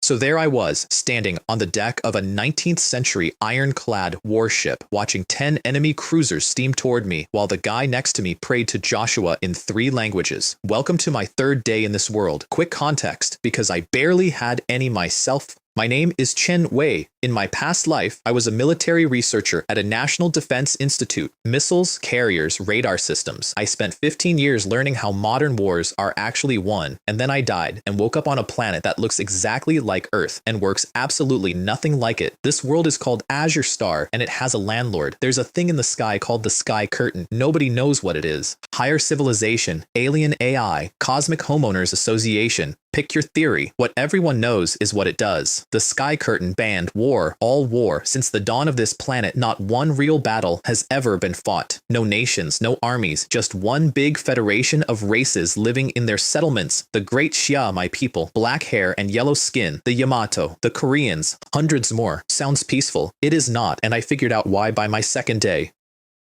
So there I was, standing on the deck of a 19th century ironclad warship, watching 10 enemy cruisers steam toward me, while the guy next to me prayed to Joshua in 3 languages. Welcome to my 3rd day in this world. Quick context, because I barely had any myself. My name is Chen Wei. In my past life, I was a military researcher at a National Defense Institute, missiles, carriers, radar systems. I spent 15 years learning how modern wars are actually won, and then I died and woke up on a planet that looks exactly like Earth and works absolutely nothing like it. This world is called Azure Star, and it has a landlord. There's a thing in the sky called the Sky Curtain. Nobody knows what it is. Higher civilization, alien AI, Cosmic Homeowners Association. Pick your theory. What everyone knows is what it does. The Sky Curtain banned war, all war. Since the dawn of this planet, not one real battle has ever been fought. No nations, no armies, just one big federation of races living in their settlements. The Great Xia, my people, black hair and yellow skin. The Yamato, the Koreans, hundreds more. Sounds peaceful. It is not, and I figured out why by my 2nd day.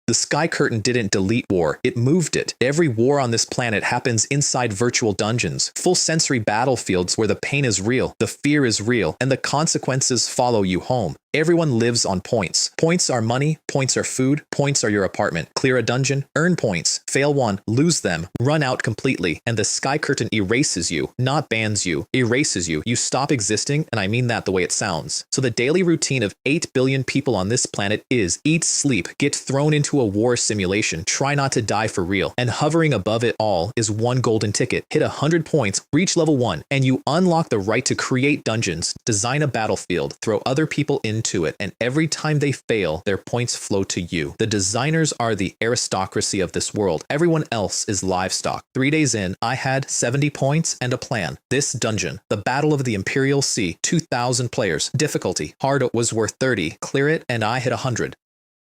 The Sky Curtain didn't delete war, it moved it. Every war on this planet happens inside virtual dungeons, full sensory battlefields where the pain is real, the fear is real, and the consequences follow you home. Everyone lives on points. Points are money, points are food, points are your apartment. Clear a dungeon, earn points. Fail one, lose them, run out completely, and the Sky Curtain erases you, not bans you, erases you. You stop existing, and I mean that the way it sounds. So the daily routine of 8 billion people on this planet is eat, sleep, get thrown into a war simulation, try not to die for real, and hovering above it all is one golden ticket. Hit 100 points, reach level 1, and you unlock the right to create dungeons, design a battlefield, throw other people into it, and every time they fail, their points flow to you. The designers are the aristocracy of this world. Everyone else is livestock. 3 days in, I had 70 points and a plan. This dungeon, the Battle of the Imperial Sea, 2,000 players. Difficulty, hard was worth 30. Clear it, and I hit 100.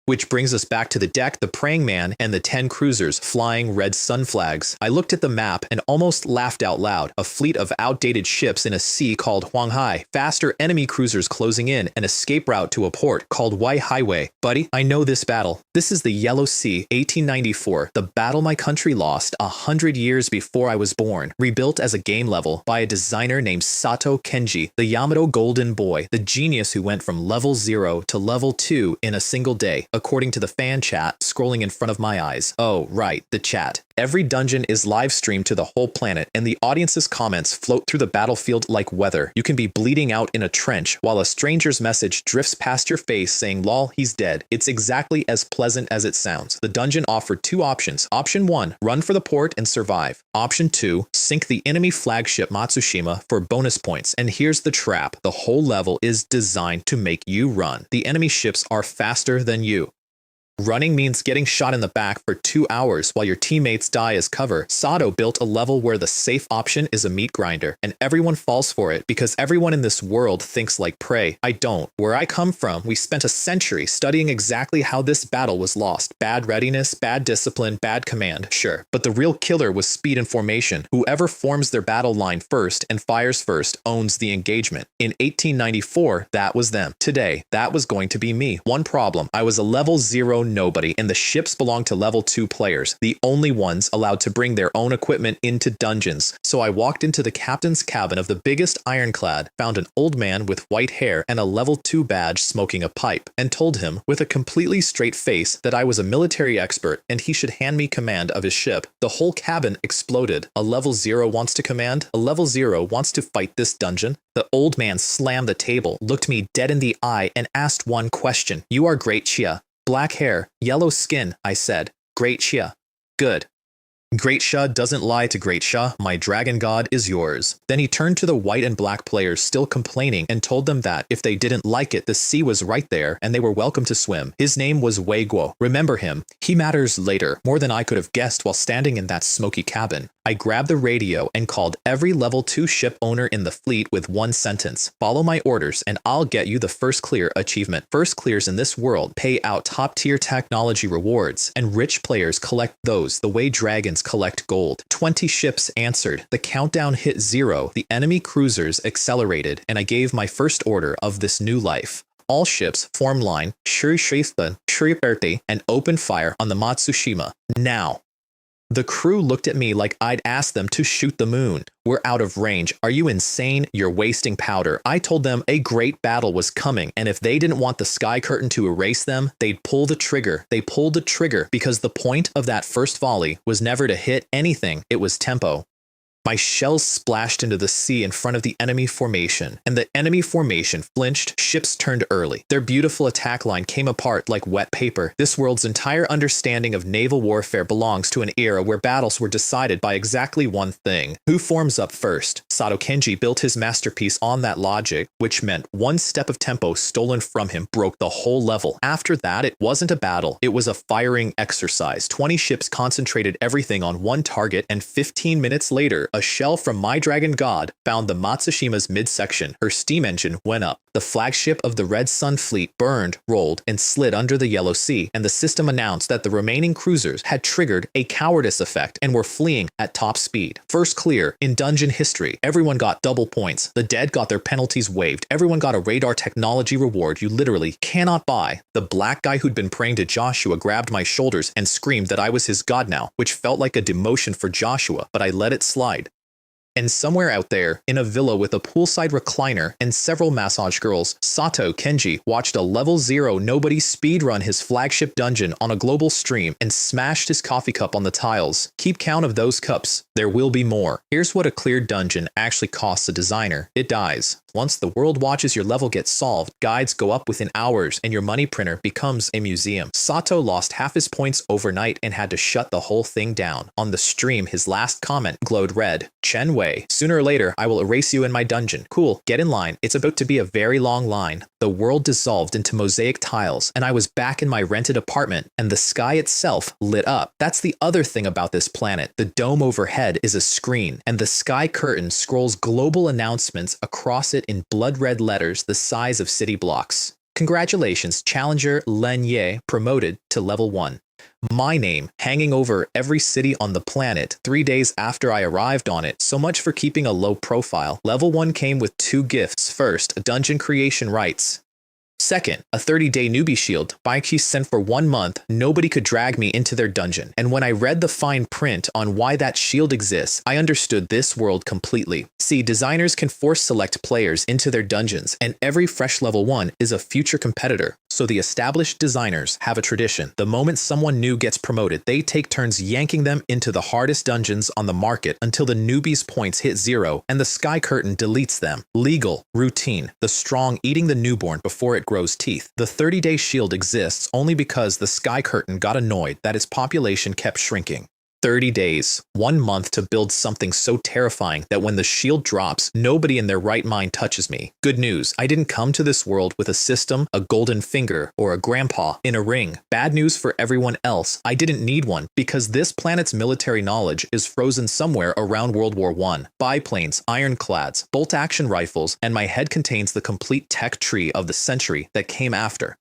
Which brings us back to the deck, the praying man, and the 10 cruisers flying red sun flags. I looked at the map and almost laughed out loud. A fleet of outdated ships in a sea called Huanghai, faster enemy cruisers closing in, an escape route to a port called Wai Highway. Buddy, I know this battle. This is the Yellow Sea, 1894, the battle my country lost 100 years before I was born, rebuilt as a game level by a designer named Sato Kenji, the Yamato Golden Boy, the genius who went from level 0 to level 2 in a single day. According to the fan chat scrolling in front of my eyes. Oh, right, the chat. Every dungeon is live streamed to the whole planet, and the audience's comments float through the battlefield like weather. You can be bleeding out in a trench while a stranger's message drifts past your face saying, "Lol, he's dead." It's exactly as pleasant as it sounds. The dungeon offered 2 options. Option 1, run for the port and survive. Option 2, sink the enemy flagship Matsushima for bonus points. And here's the trap. The whole level is designed to make you run. The enemy ships are faster than you. Running means getting shot in the back for 2 hours while your teammates die as cover. Sato built a level where the safe option is a meat grinder, and everyone falls for it because everyone in this world thinks like prey. I don't. Where I come from, we spent a century studying exactly how this battle was lost. Bad readiness, bad discipline, bad command, sure. But the real killer was speed and formation. Whoever forms their battle line first and fires first owns the engagement. In 1894, that was them. Today, that was going to be me. One problem, I was a level 0 nobody, and the ships belonged to level 2 players, the only ones allowed to bring their own equipment into dungeons. So I walked into the captain's cabin of the biggest ironclad, found an old man with white hair and a level 2 badge smoking a pipe, and told him with a completely straight face that I was a military expert and he should hand me command of his ship. The whole cabin exploded. A level 0 wants to command? A level 0 wants to fight this dungeon? The old man slammed the table, looked me dead in the eye, and asked one question. "You are Great Xia. Black hair, yellow skin," I said. "Great Xia. Good. Great Xia doesn't lie to Great Xia. My dragon god is yours." Then he turned to the white and black players still complaining and told them that if they didn't like it, the sea was right there and they were welcome to swim. His name was Wei Guo. Remember him. He matters later, more than I could have guessed while standing in that smoky cabin. I grabbed the radio and called every level 2 ship owner in the fleet with one sentence. "Follow my orders and I'll get you the first clear achievement." First clears in this world pay out top tier technology rewards, and rich players collect those the way dragons collect gold. 20 ships answered. The countdown hit 0. The enemy cruisers accelerated, and I gave my first order of this new life. All ships form line, Shuri Shrifa, Shuri Berti, and open fire on the Matsushima. Now. The crew looked at me like I'd asked them to shoot the moon. We're out of range. Are you insane? You're wasting powder. I told them a great battle was coming, and if they didn't want the sky curtain to erase them, they'd pull the trigger. They pulled the trigger because the point of that first volley was never to hit anything. It was tempo. My shells splashed into the sea in front of the enemy formation, and the enemy formation flinched. Ships turned early. Their beautiful attack line came apart like wet paper. This world's entire understanding of naval warfare belongs to an era where battles were decided by exactly one thing: who forms up first. Sato Kenji built his masterpiece on that logic, which meant one step of tempo stolen from him broke the whole level. After that, it wasn't a battle. It was a firing exercise. 20 ships concentrated everything on one target, and 15 minutes later, a shell from my dragon god found the Matsushima's midsection. Her steam engine went up. The flagship of the Red Sun fleet burned, rolled, and slid under the Yellow Sea, and the system announced that the remaining cruisers had triggered a cowardice effect and were fleeing at top speed. First clear in dungeon history. Everyone got double points. The dead got their penalties waived. Everyone got a radar technology reward you literally cannot buy. The black guy who'd been praying to Joshua grabbed my shoulders and screamed that I was his god now, which felt like a demotion for Joshua, but I let it slide. And somewhere out there, in a villa with a poolside recliner and several massage girls, Sato Kenji watched a level 0 nobody speedrun his flagship dungeon on a global stream and smashed his coffee cup on the tiles. Keep count of those cups. There will be more. Here's what a cleared dungeon actually costs a designer. It dies. Once the world watches your level get solved, guides go up within hours, and your money printer becomes a museum. Sato lost half his points overnight and had to shut the whole thing down. On the stream, his last comment glowed red. Chen Wei, sooner or later, I will erase you in my dungeon. Cool, get in line. It's about to be a very long line. The world dissolved into mosaic tiles, and I was back in my rented apartment, and the sky itself lit up. That's the other thing about this planet. The dome overhead is a screen, and the sky curtain scrolls global announcements across it in blood red letters the size of city blocks. Congratulations, Challenger Len Ye promoted to level 1. My name hanging over every city on the planet 3 days after I arrived on it. So much for keeping a low profile. Level 1 came with 2 gifts. First, dungeon creation rights. Second, a 30-day newbie shield. Baiki sent for 1 month, nobody could drag me into their dungeon. And when I read the fine print on why that shield exists, I understood this world completely. See, designers can force select players into their dungeons, and every fresh level 1 is a future competitor. So the established designers have a tradition. The moment someone new gets promoted, they take turns yanking them into the hardest dungeons on the market until the newbies' points hit 0 and the sky curtain deletes them. Legal, routine, the strong eating the newborn before it grows teeth. The 30-day shield exists only because the sky curtain got annoyed that its population kept shrinking. 30 days, 1 month to build something so terrifying that when the shield drops, nobody in their right mind touches me. Good news, I didn't come to this world with a system, a golden finger, or a grandpa in a ring. Bad news for everyone else, I didn't need one because this planet's military knowledge is frozen somewhere around World War I. Biplanes, ironclads, bolt-action rifles, and my head contains the complete tech tree of the century that came after.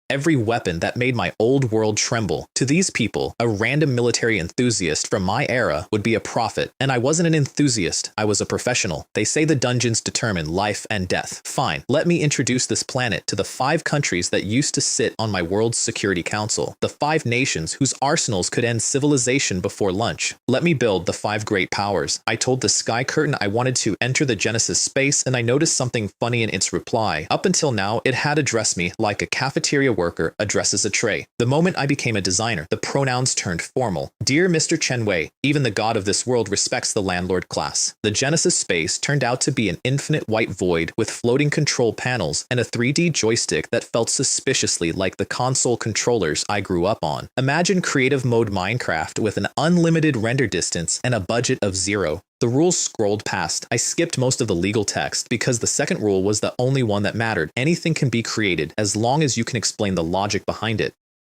Every weapon that made my old world tremble. To these people, a random military enthusiast from my era would be a prophet, and I wasn't an enthusiast, I was a professional. They say the dungeons determine life and death. Fine, let me introduce this planet to the 5 countries that used to sit on my world's Security Council, the 5 nations whose arsenals could end civilization before lunch. Let me build the 5 great powers. I told the sky curtain I wanted to enter the Genesis space, and I noticed something funny in its reply. Up until now, it had addressed me like a cafeteria worker addresses a tray. The moment I became a designer, the pronouns turned formal. Dear Mr. Chen Wei, even the god of this world respects the landlord class. The Genesis space turned out to be an infinite white void with floating control panels and a 3D joystick that felt suspiciously like the console controllers I grew up on. Imagine creative mode Minecraft with an unlimited render distance and a budget of 0. The rules scrolled past. I skipped most of the legal text because the second rule was the only one that mattered. Anything can be created as long as you can explain the logic behind it.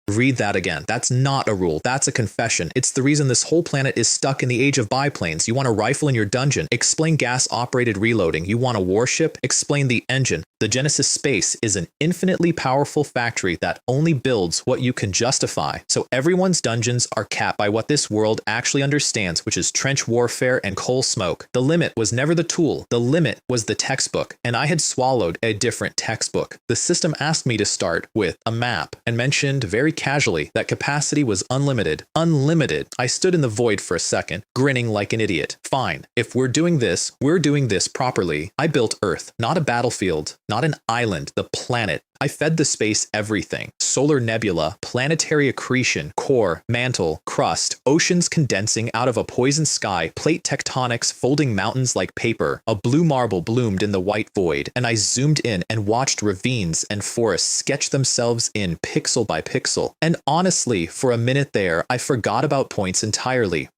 Read that again. That's not a rule. That's a confession. It's the reason this whole planet is stuck in the age of biplanes. You want a rifle in your dungeon? Explain gas-operated reloading. You want a warship? Explain the engine. The Genesis space is an infinitely powerful factory that only builds what you can justify, so everyone's dungeons are capped by what this world actually understands, which is trench warfare and coal smoke. The limit was never the tool, the limit was the textbook, and I had swallowed a different textbook. The system asked me to start with a map, and mentioned very casually that capacity was unlimited. Unlimited. I stood in the void for a second, grinning like an idiot. Fine, if we're doing this properly. I built Earth, not a battlefield, not an island, the planet. I fed the space everything. Solar nebula, planetary accretion, core, mantle, crust, oceans condensing out of a poison sky, plate tectonics folding mountains like paper. A blue marble bloomed in the white void, and I zoomed in and watched ravines and forests sketch themselves in pixel by pixel. And honestly, for a minute there, I forgot about points entirely.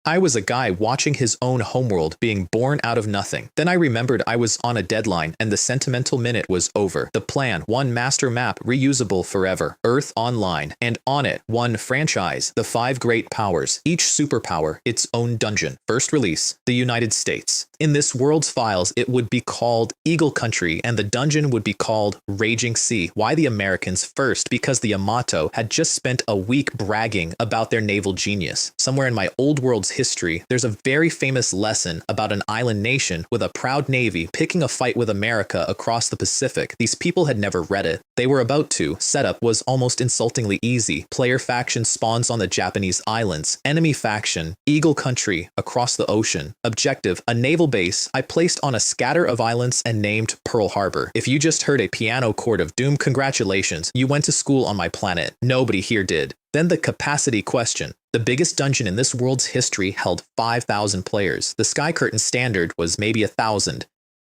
I was a guy watching his own homeworld being born out of nothing. Then I remembered I was on a deadline and the sentimental minute was over. The plan, one master map reusable forever. Earth Online. And on it, one franchise, the 5 great powers. Each superpower, its own dungeon. First release, the United States. In this world's files, it would be called Eagle Country and the dungeon would be called Raging Sea. Why the Americans? First, because the Yamato had just spent a week bragging about their naval genius. Somewhere in my old world's history, there's a very famous lesson about an island nation with a proud navy picking a fight with America across the Pacific. These people had never read it. They were about to. Setup was almost insultingly easy. Player faction spawns on the Japanese islands. Enemy faction, Eagle Country, across the ocean. Objective, a naval base I placed on a scatter of islands and named Pearl Harbor. If you just heard a piano chord of doom, congratulations, you went to school on my planet. Nobody here did. Then the capacity question. The biggest dungeon in this world's history held 5,000 players. The Sky Curtain standard was maybe 1,000.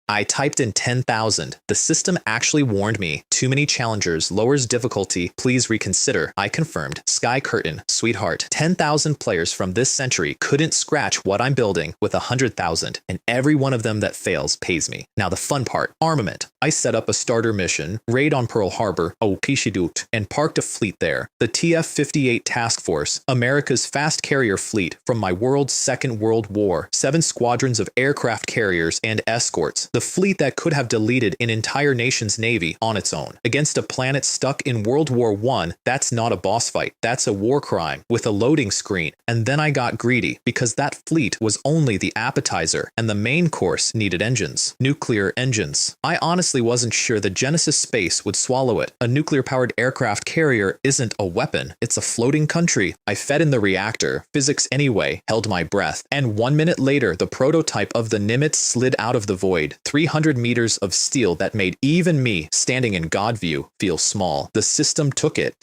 I typed in 10,000. The system actually warned me. Too many challengers, lowers difficulty, please reconsider. I confirmed. Sky Curtain, sweetheart. 10,000 players from this century couldn't scratch what I'm building with 100,000, and every one of them that fails pays me. Now the fun part, armament. I set up a starter mission, raid on Pearl Harbor, Kishidut, and parked a fleet there. The TF-58 Task Force, America's fast carrier fleet from my world's Second World War. 7 squadrons of aircraft carriers and escorts. The fleet that could have deleted an entire nation's navy on its own. Against a planet stuck in World War I, that's not a boss fight. That's a war crime with a loading screen. And then I got greedy because that fleet was only the appetizer and the main course needed engines. Nuclear engines. I honestly wasn't sure the Genesis space would swallow it. A nuclear-powered aircraft carrier isn't a weapon. It's a floating country. I fed in the reactor. Physics anyway. Held my breath. And 1 minute later, the prototype of the Nimitz slid out of the void. 300 meters of steel that made even me, standing in God view, feel small. The system took it.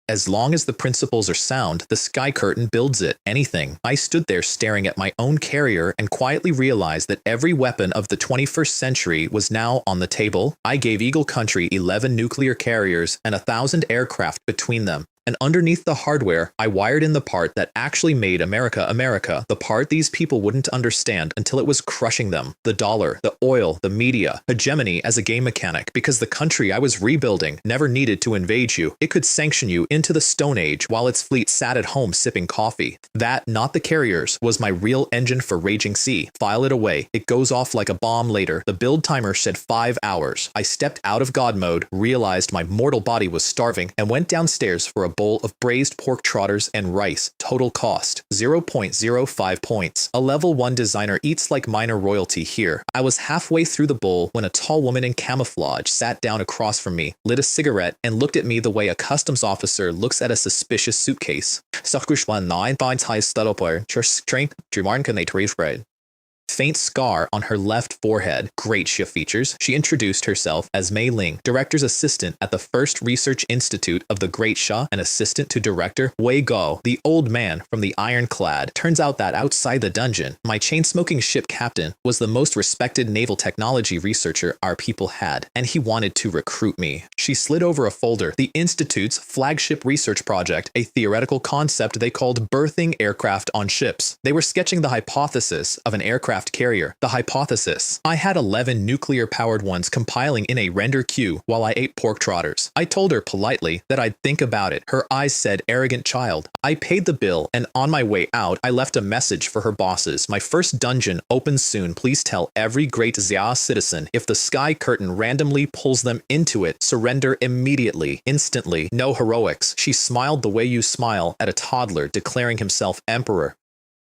As long as the principles are sound, the Sky Curtain builds it. Anything. I stood there staring at my own carrier and quietly realized that every weapon of the 21st century was now on the table. I gave Eagle Country 11 nuclear carriers and 1,000 aircraft between them. And underneath the hardware, I wired in the part that actually made America America, the part these people wouldn't understand until it was crushing them. The dollar, the oil, the media, hegemony as a game mechanic, because the country I was rebuilding never needed to invade you. It could sanction you into the Stone Age while its fleet sat at home sipping coffee. That, not the carriers, was my real engine for Raging Sea. File it away. It goes off like a bomb later. The build timer said 5 hours. I stepped out of God mode, realized my mortal body was starving, and went downstairs for a bowl of braised pork trotters and rice. Total cost 0.05 points. A level 1 designer eats like minor royalty here. I was halfway through the bowl when a tall woman in camouflage sat down across from me, lit a cigarette, and looked at me the way a customs officer looks at a suspicious suitcase. Faint scar on her left forehead. Great shift features. She introduced herself as Mei Ling, director's assistant at the First Research Institute of the Great Shah and assistant to director Wei Go, the old man from the Ironclad. Turns out that outside the dungeon, my chain-smoking ship captain was the most respected naval technology researcher our people had, and he wanted to recruit me. She slid over a folder, the Institute's flagship research project, a theoretical concept they called birthing aircraft on ships. They were sketching the hypothesis of an aircraft aircraft carrier, the hypothesis. I had 11 nuclear-powered ones compiling in a render queue while I ate pork trotters. I told her politely that I'd think about it. Her eyes said, "Arrogant child." I paid the bill, and on my way out, I left a message for her bosses. "My first dungeon opens soon. Please tell every great Xia citizen if the sky curtain randomly pulls them into it, surrender immediately, instantly, no heroics." She smiled the way you smile at a toddler declaring himself emperor.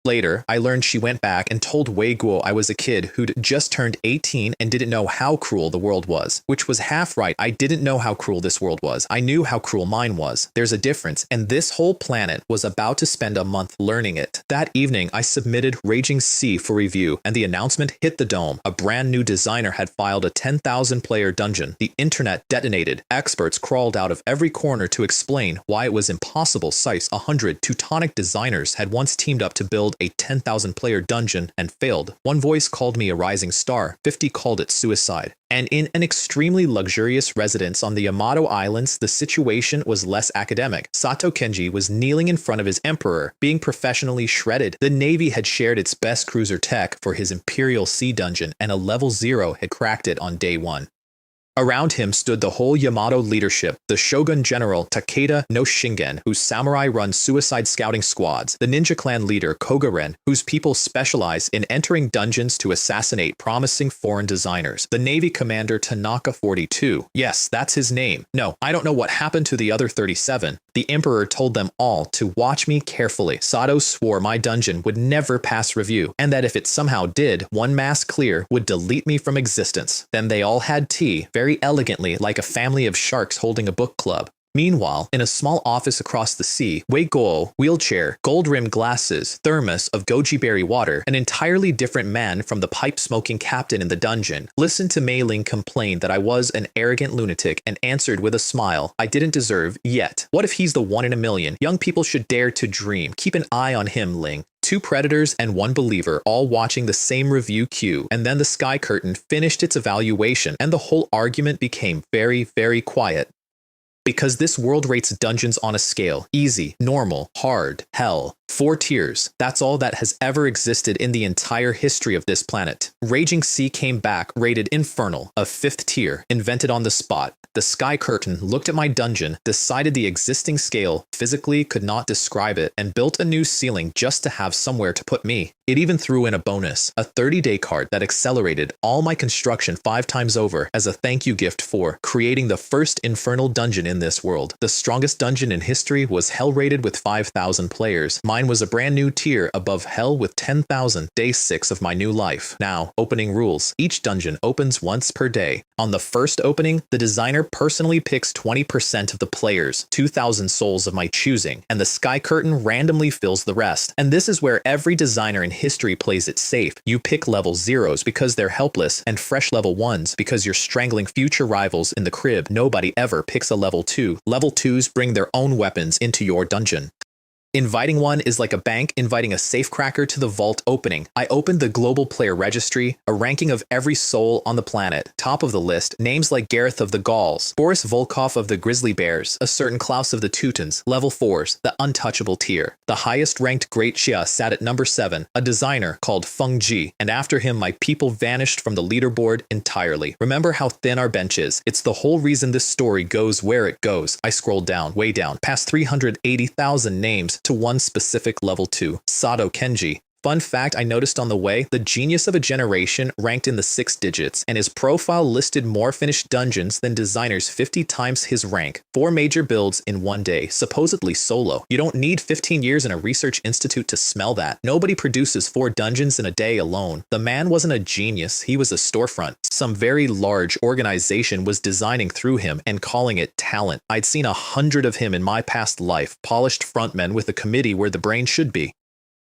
Later, I learned she went back and told Wei Guo I was a kid who'd just turned 18 and didn't know how cruel the world was, which was half right. I didn't know how cruel this world was. I knew how cruel mine was. There's a difference, and this whole planet was about to spend a month learning it. That evening, I submitted Raging Sea for review, and the announcement hit the dome. A brand new designer had filed a 10,000 player dungeon. The internet detonated. Experts crawled out of every corner to explain why it was impossible. 100 Teutonic designers had once teamed up to build a 10,000 player dungeon and failed. One voice called me a rising star, 50 called it suicide. And in an extremely luxurious residence on the Yamato Islands, the situation was less academic. Sato Kenji was kneeling in front of his emperor, being professionally shredded. The Navy had shared its best cruiser tech for his Imperial Sea dungeon, and a level 0 had cracked it on day 1. Around him stood the whole Yamato leadership, the Shogun General Takeda no Shingen, whose samurai run suicide scouting squads, the ninja clan leader Kogaren, whose people specialize in entering dungeons to assassinate promising foreign designers, the Navy commander Tanaka 42. Yes, that's his name. No, I don't know what happened to the other 37. The emperor told them all to watch me carefully. Sato swore my dungeon would never pass review, and that if it somehow did, one mass clear would delete me from existence. Then they all had tea, very elegantly, like a family of sharks holding a book club. Meanwhile, in a small office across the sea, Wei Guo, wheelchair, gold-rimmed glasses, thermos of goji berry water, an entirely different man from the pipe-smoking captain in the dungeon, listened to Mei Ling complain that I was an arrogant lunatic and answered with a smile I didn't deserve yet. What if he's the one in a million? Young people should dare to dream. Keep an eye on him, Ling. 2 predators and 1 believer, all watching the same review queue, and then the sky curtain finished its evaluation, and the whole argument became very, very quiet. Because this world rates dungeons on a scale: easy, normal, hard, hell. 4 tiers. That's all that has ever existed in the entire history of this planet. Raging Sea came back rated infernal, a 5th tier, invented on the spot. The sky curtain looked at my dungeon, decided the existing scale physically could not describe it, and built a new ceiling just to have somewhere to put me. It even threw in a bonus, a 30-day card that accelerated all my construction 5 times over as a thank you gift for creating the first infernal dungeon in this world. The strongest dungeon in history was hell rated with 5,000 players. Mine was a brand new tier above hell with 10,000. Day 6 of my new life. Now, opening rules. Each dungeon opens once per day. On the first opening, the designer personally picks 20% of the players, 2,000 souls of my choosing, and the sky curtain randomly fills the rest. And this is where every designer in history plays it safe. You pick level 0s because they're helpless, and fresh level 1s because you're strangling future rivals in the crib. Nobody ever picks a level 2. Level 2s bring their own weapons into your dungeon. Inviting one is like a bank inviting a safecracker to the vault opening. I opened the global player registry, a ranking of every soul on the planet. Top of the list, names like Gareth of the Gauls, Boris Volkov of the Grizzly Bears, a certain Klaus of the Teutons. Level 4s, the untouchable tier. The highest ranked Great Xia sat at number 7, a designer called Feng Ji, and after him my people vanished from the leaderboard entirely. Remember how thin our bench is. It's the whole reason this story goes where it goes. I scrolled down, way down, past 380,000 names to one specific level 2, Sato Kenji. Fun fact I noticed on the way, the genius of a generation ranked in the 6 digits, and his profile listed more finished dungeons than designers 50 times his rank. 4 major builds in one day, supposedly solo. You don't need 15 years in a research institute to smell that. Nobody produces 4 dungeons in a day alone. The man wasn't a genius, he was a storefront. Some very large organization was designing through him and calling it talent. I'd seen 100 of him in my past life, polished frontmen with a committee where the brain should be.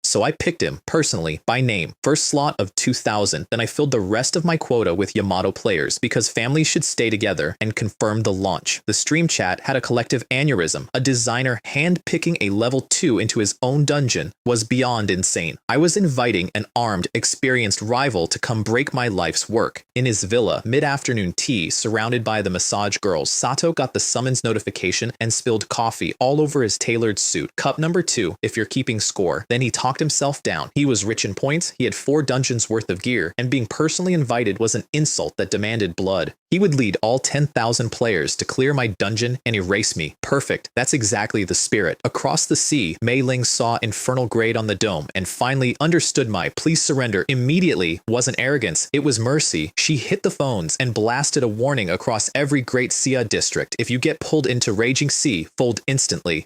So I picked him, personally, by name. First slot of 2,000, then I filled the rest of my quota with Yamato players, because families should stay together, and confirmed the launch. The stream chat had a collective aneurysm. A designer hand-picking a level 2 into his own dungeon was beyond insane. I was inviting an armed, experienced rival to come break my life's work. In his villa, mid-afternoon tea, surrounded by the massage girls, Sato got the summons notification and spilled coffee all over his tailored suit. Cup number 2, if you're keeping score. Then he talked knocked himself down. He was rich in points, he had 4 dungeons worth of gear, and being personally invited was an insult that demanded blood. He would lead all 10,000 players to clear my dungeon and erase me. Perfect. That's exactly the spirit. Across the sea, Mei Ling saw Infernal Grade on the dome and finally understood my please surrender immediately wasn't arrogance, it was mercy. She hit the phones and blasted a warning across every Great Sia district. If you get pulled into Raging Sea, fold instantly.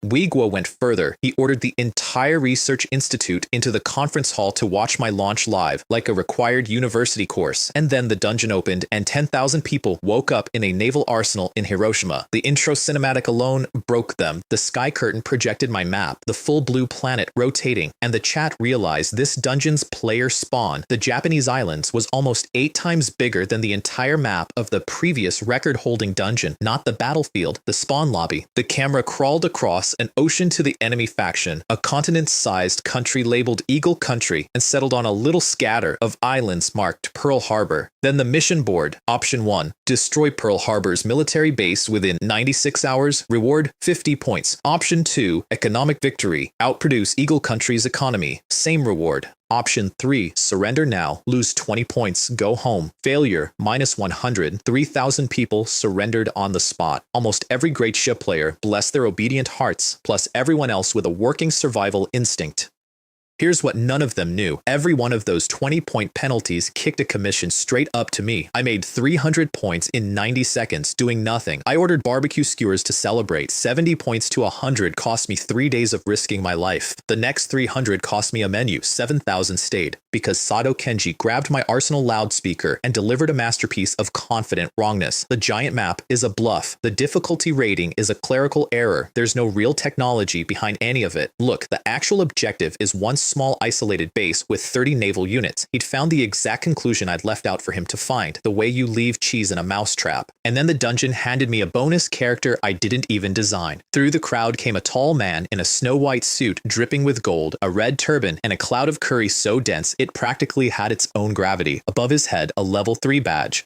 Guo went further. He ordered the entire research institute into the conference hall to watch my launch live, like a required university course. And then the dungeon opened and 10,000 people woke up in a naval arsenal in Hiroshima. The intro cinematic alone broke them. The sky curtain projected my map, the full blue planet rotating, and the chat realized this dungeon's player spawn, the Japanese islands, was almost 8 times bigger than the entire map of the previous record-holding dungeon, not the battlefield, the spawn lobby. The camera crawled across an ocean to the enemy faction, a continent-sized country labeled Eagle Country, and settled on a little scatter of islands marked Pearl Harbor. Then the mission board, option 1, destroy Pearl Harbor's military base within 96 hours, reward 50 points. Option 2, economic victory, outproduce Eagle Country's economy, same reward. Option 3, surrender now, lose 20 points, go home. Failure, -100. 3,000 people surrendered on the spot. Almost every great ship player blessed their obedient hearts, plus everyone else with a working survival instinct. Here's what none of them knew. Every one of those 20-point penalties kicked a commission straight up to me. I made 300 points in 90 seconds, doing nothing. I ordered barbecue skewers to celebrate. 70 points to 100 cost me 3 days of risking my life. The next 300 cost me a menu. 7,000 stayed, because Sato Kenji grabbed my Arsenal loudspeaker and delivered a masterpiece of confident wrongness. The giant map is a bluff. The difficulty rating is a clerical error. There's no real technology behind any of it. Look, the actual objective is one small isolated base with 30 naval units. He'd found the exact conclusion I'd left out for him to find, the way you leave cheese in a mousetrap. And then the dungeon handed me a bonus character I didn't even design. Through the crowd came a tall man in a snow-white suit dripping with gold, a red turban, and a cloud of curry so dense it practically had its own gravity. Above his head, a level 3 badge.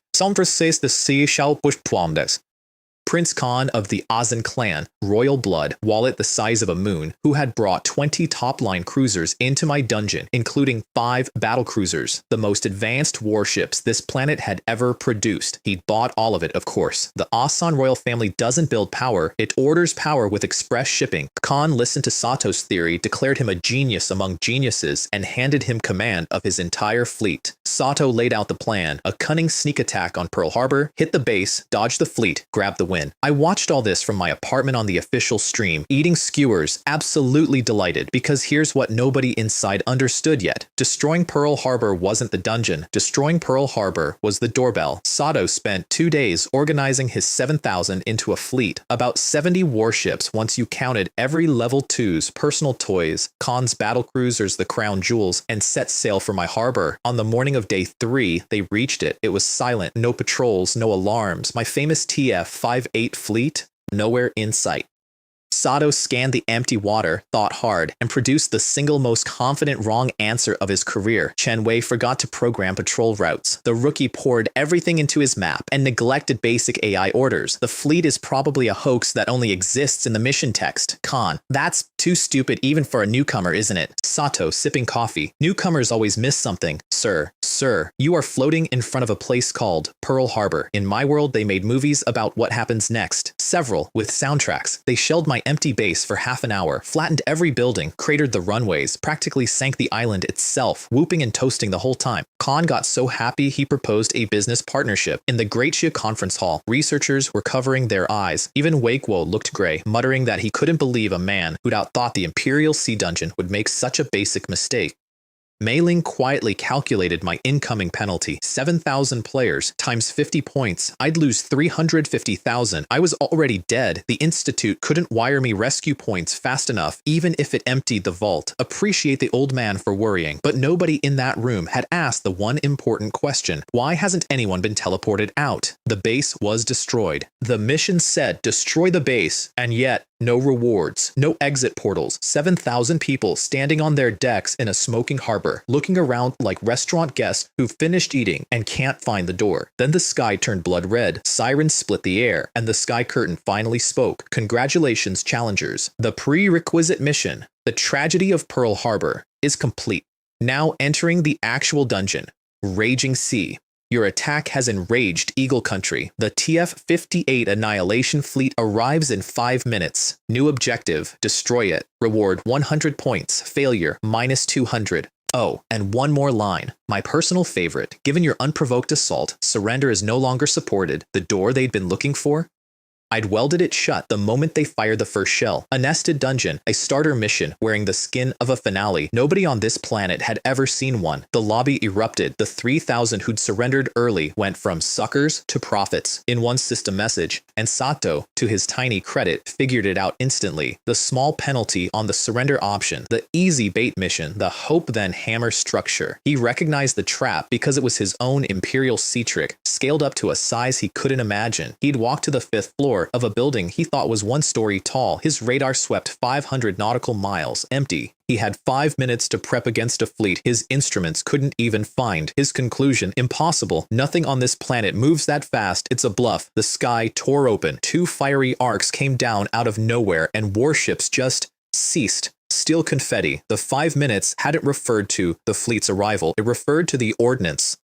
Prince Khan of the Azan clan, royal blood, wallet the size of a moon, who had brought 20 top-line cruisers into my dungeon, including 5 battle cruisers, the most advanced warships this planet had ever produced. He'd bought all of it, of course. The Asan royal family doesn't build power, it orders power with express shipping. Khan listened to Sato's theory, declared him a genius among geniuses, and handed him command of his entire fleet. Sato laid out the plan, a cunning sneak attack on Pearl Harbor, hit the base, dodge the fleet, grab the win. I watched all this from my apartment on the official stream, eating skewers, absolutely delighted, because here's what nobody inside understood yet. Destroying Pearl Harbor wasn't the dungeon. Destroying Pearl Harbor was the doorbell. Sato spent 2 days organizing his 7,000 into a fleet, about 70 warships once you counted every level 2's personal toys, Khan's battle cruisers, the crown jewels, and set sail for my harbor. On the morning of day 3, they reached it. It was silent, no patrols, no alarms. My famous TF-58 fleet, nowhere in sight. Sato scanned the empty water, thought hard, and produced the single most confident wrong answer of his career. Chen Wei forgot to program patrol routes. The rookie poured everything into his map and neglected basic AI orders. The fleet is probably a hoax that only exists in the mission text. Khan, that's too stupid even for a newcomer, isn't it? Sato, sipping coffee. Newcomers always miss something. Sir, you are floating in front of a place called Pearl Harbor. In my world, they made movies about what happens next. Several, with soundtracks. They shelled my empty base for half an hour, flattened every building, cratered the runways, practically sank the island itself, whooping and toasting the whole time. Khan got so happy he proposed a business partnership. In the Great Shia conference hall, researchers were covering their eyes. Even Wei Guo looked gray, muttering that he couldn't believe a man who'd outthought the Imperial Sea Dungeon would make such a basic mistake. Mei Ling quietly calculated my incoming penalty. 7,000 players times 50 points. I'd lose 350,000. I was already dead. The Institute couldn't wire me rescue points fast enough, even if it emptied the vault. Appreciate the old man for worrying, but nobody in that room had asked the one important question. Why hasn't anyone been teleported out? The base was destroyed. The mission said destroy the base, and yet no rewards, no exit portals, 7,000 people standing on their decks in a smoking harbor, looking around like restaurant guests who finished eating and can't find the door. Then the sky turned blood red, sirens split the air, and the sky curtain finally spoke. Congratulations, challengers. The prerequisite mission, The tragedy of Pearl Harbor is complete. Now entering the actual dungeon. Raging Sea. Your attack has enraged Eagle Country. The TF-58 Annihilation Fleet arrives in 5 minutes. New objective, destroy it. Reward 100 points. Failure, -200. Oh, and one more line. My personal favorite. Given your unprovoked assault, surrender is no longer supported. The door they'd been looking for? I'd welded it shut the moment they fired the first shell. A nested dungeon, a starter mission wearing the skin of a finale. Nobody on this planet had ever seen one. The lobby erupted. The 3,000 who'd surrendered early went from suckers to prophets in one system message, and Sato, to his tiny credit, figured it out instantly. The small penalty on the surrender option, the easy bait mission, the hope then hammer structure. He recognized the trap because it was his own Imperial sea trick, scaled up to a size he couldn't imagine. He'd walked to the 5th floor of a building he thought was 1 story tall. His radar swept 500 nautical miles, empty. He had 5 minutes to prep against a fleet his instruments couldn't even find. His conclusion, impossible. Nothing on this planet moves that fast. It's a bluff. The sky tore open. 2 fiery arcs came down out of nowhere, and warships just ceased. Steel confetti. The 5 minutes hadn't referred to the fleet's arrival. It referred to the ordnance.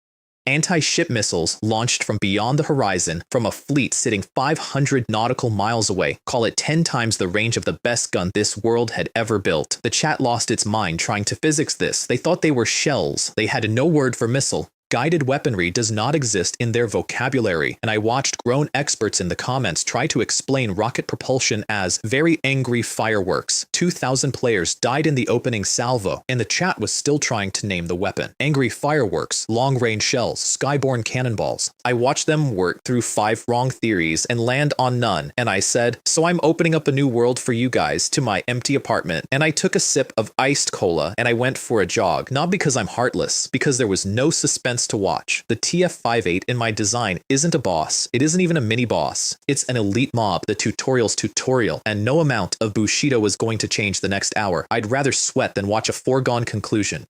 Anti-ship missiles launched from beyond the horizon from a fleet sitting 500 nautical miles away. Call it 10 times the range of the best gun this world had ever built. The chat lost its mind trying to physics this. They thought they were shells. They had no word for missile. Guided weaponry does not exist in their vocabulary, and I watched grown experts in the comments try to explain rocket propulsion as very angry fireworks. 2,000 players died in the opening salvo, and the chat was still trying to name the weapon. Angry fireworks, long-range shells, skyborne cannonballs. I watched them work through 5 wrong theories and land on none, and I said, so I'm opening up a new world for you guys to my empty apartment, and I took a sip of iced cola and I went for a jog, not because I'm heartless, because there was no suspense to watch. The TF-58 in my design isn't a boss. It isn't even a mini-boss. It's an elite mob, the tutorial's tutorial, and no amount of Bushido is going to change the next hour. I'd rather sweat than watch a foregone conclusion.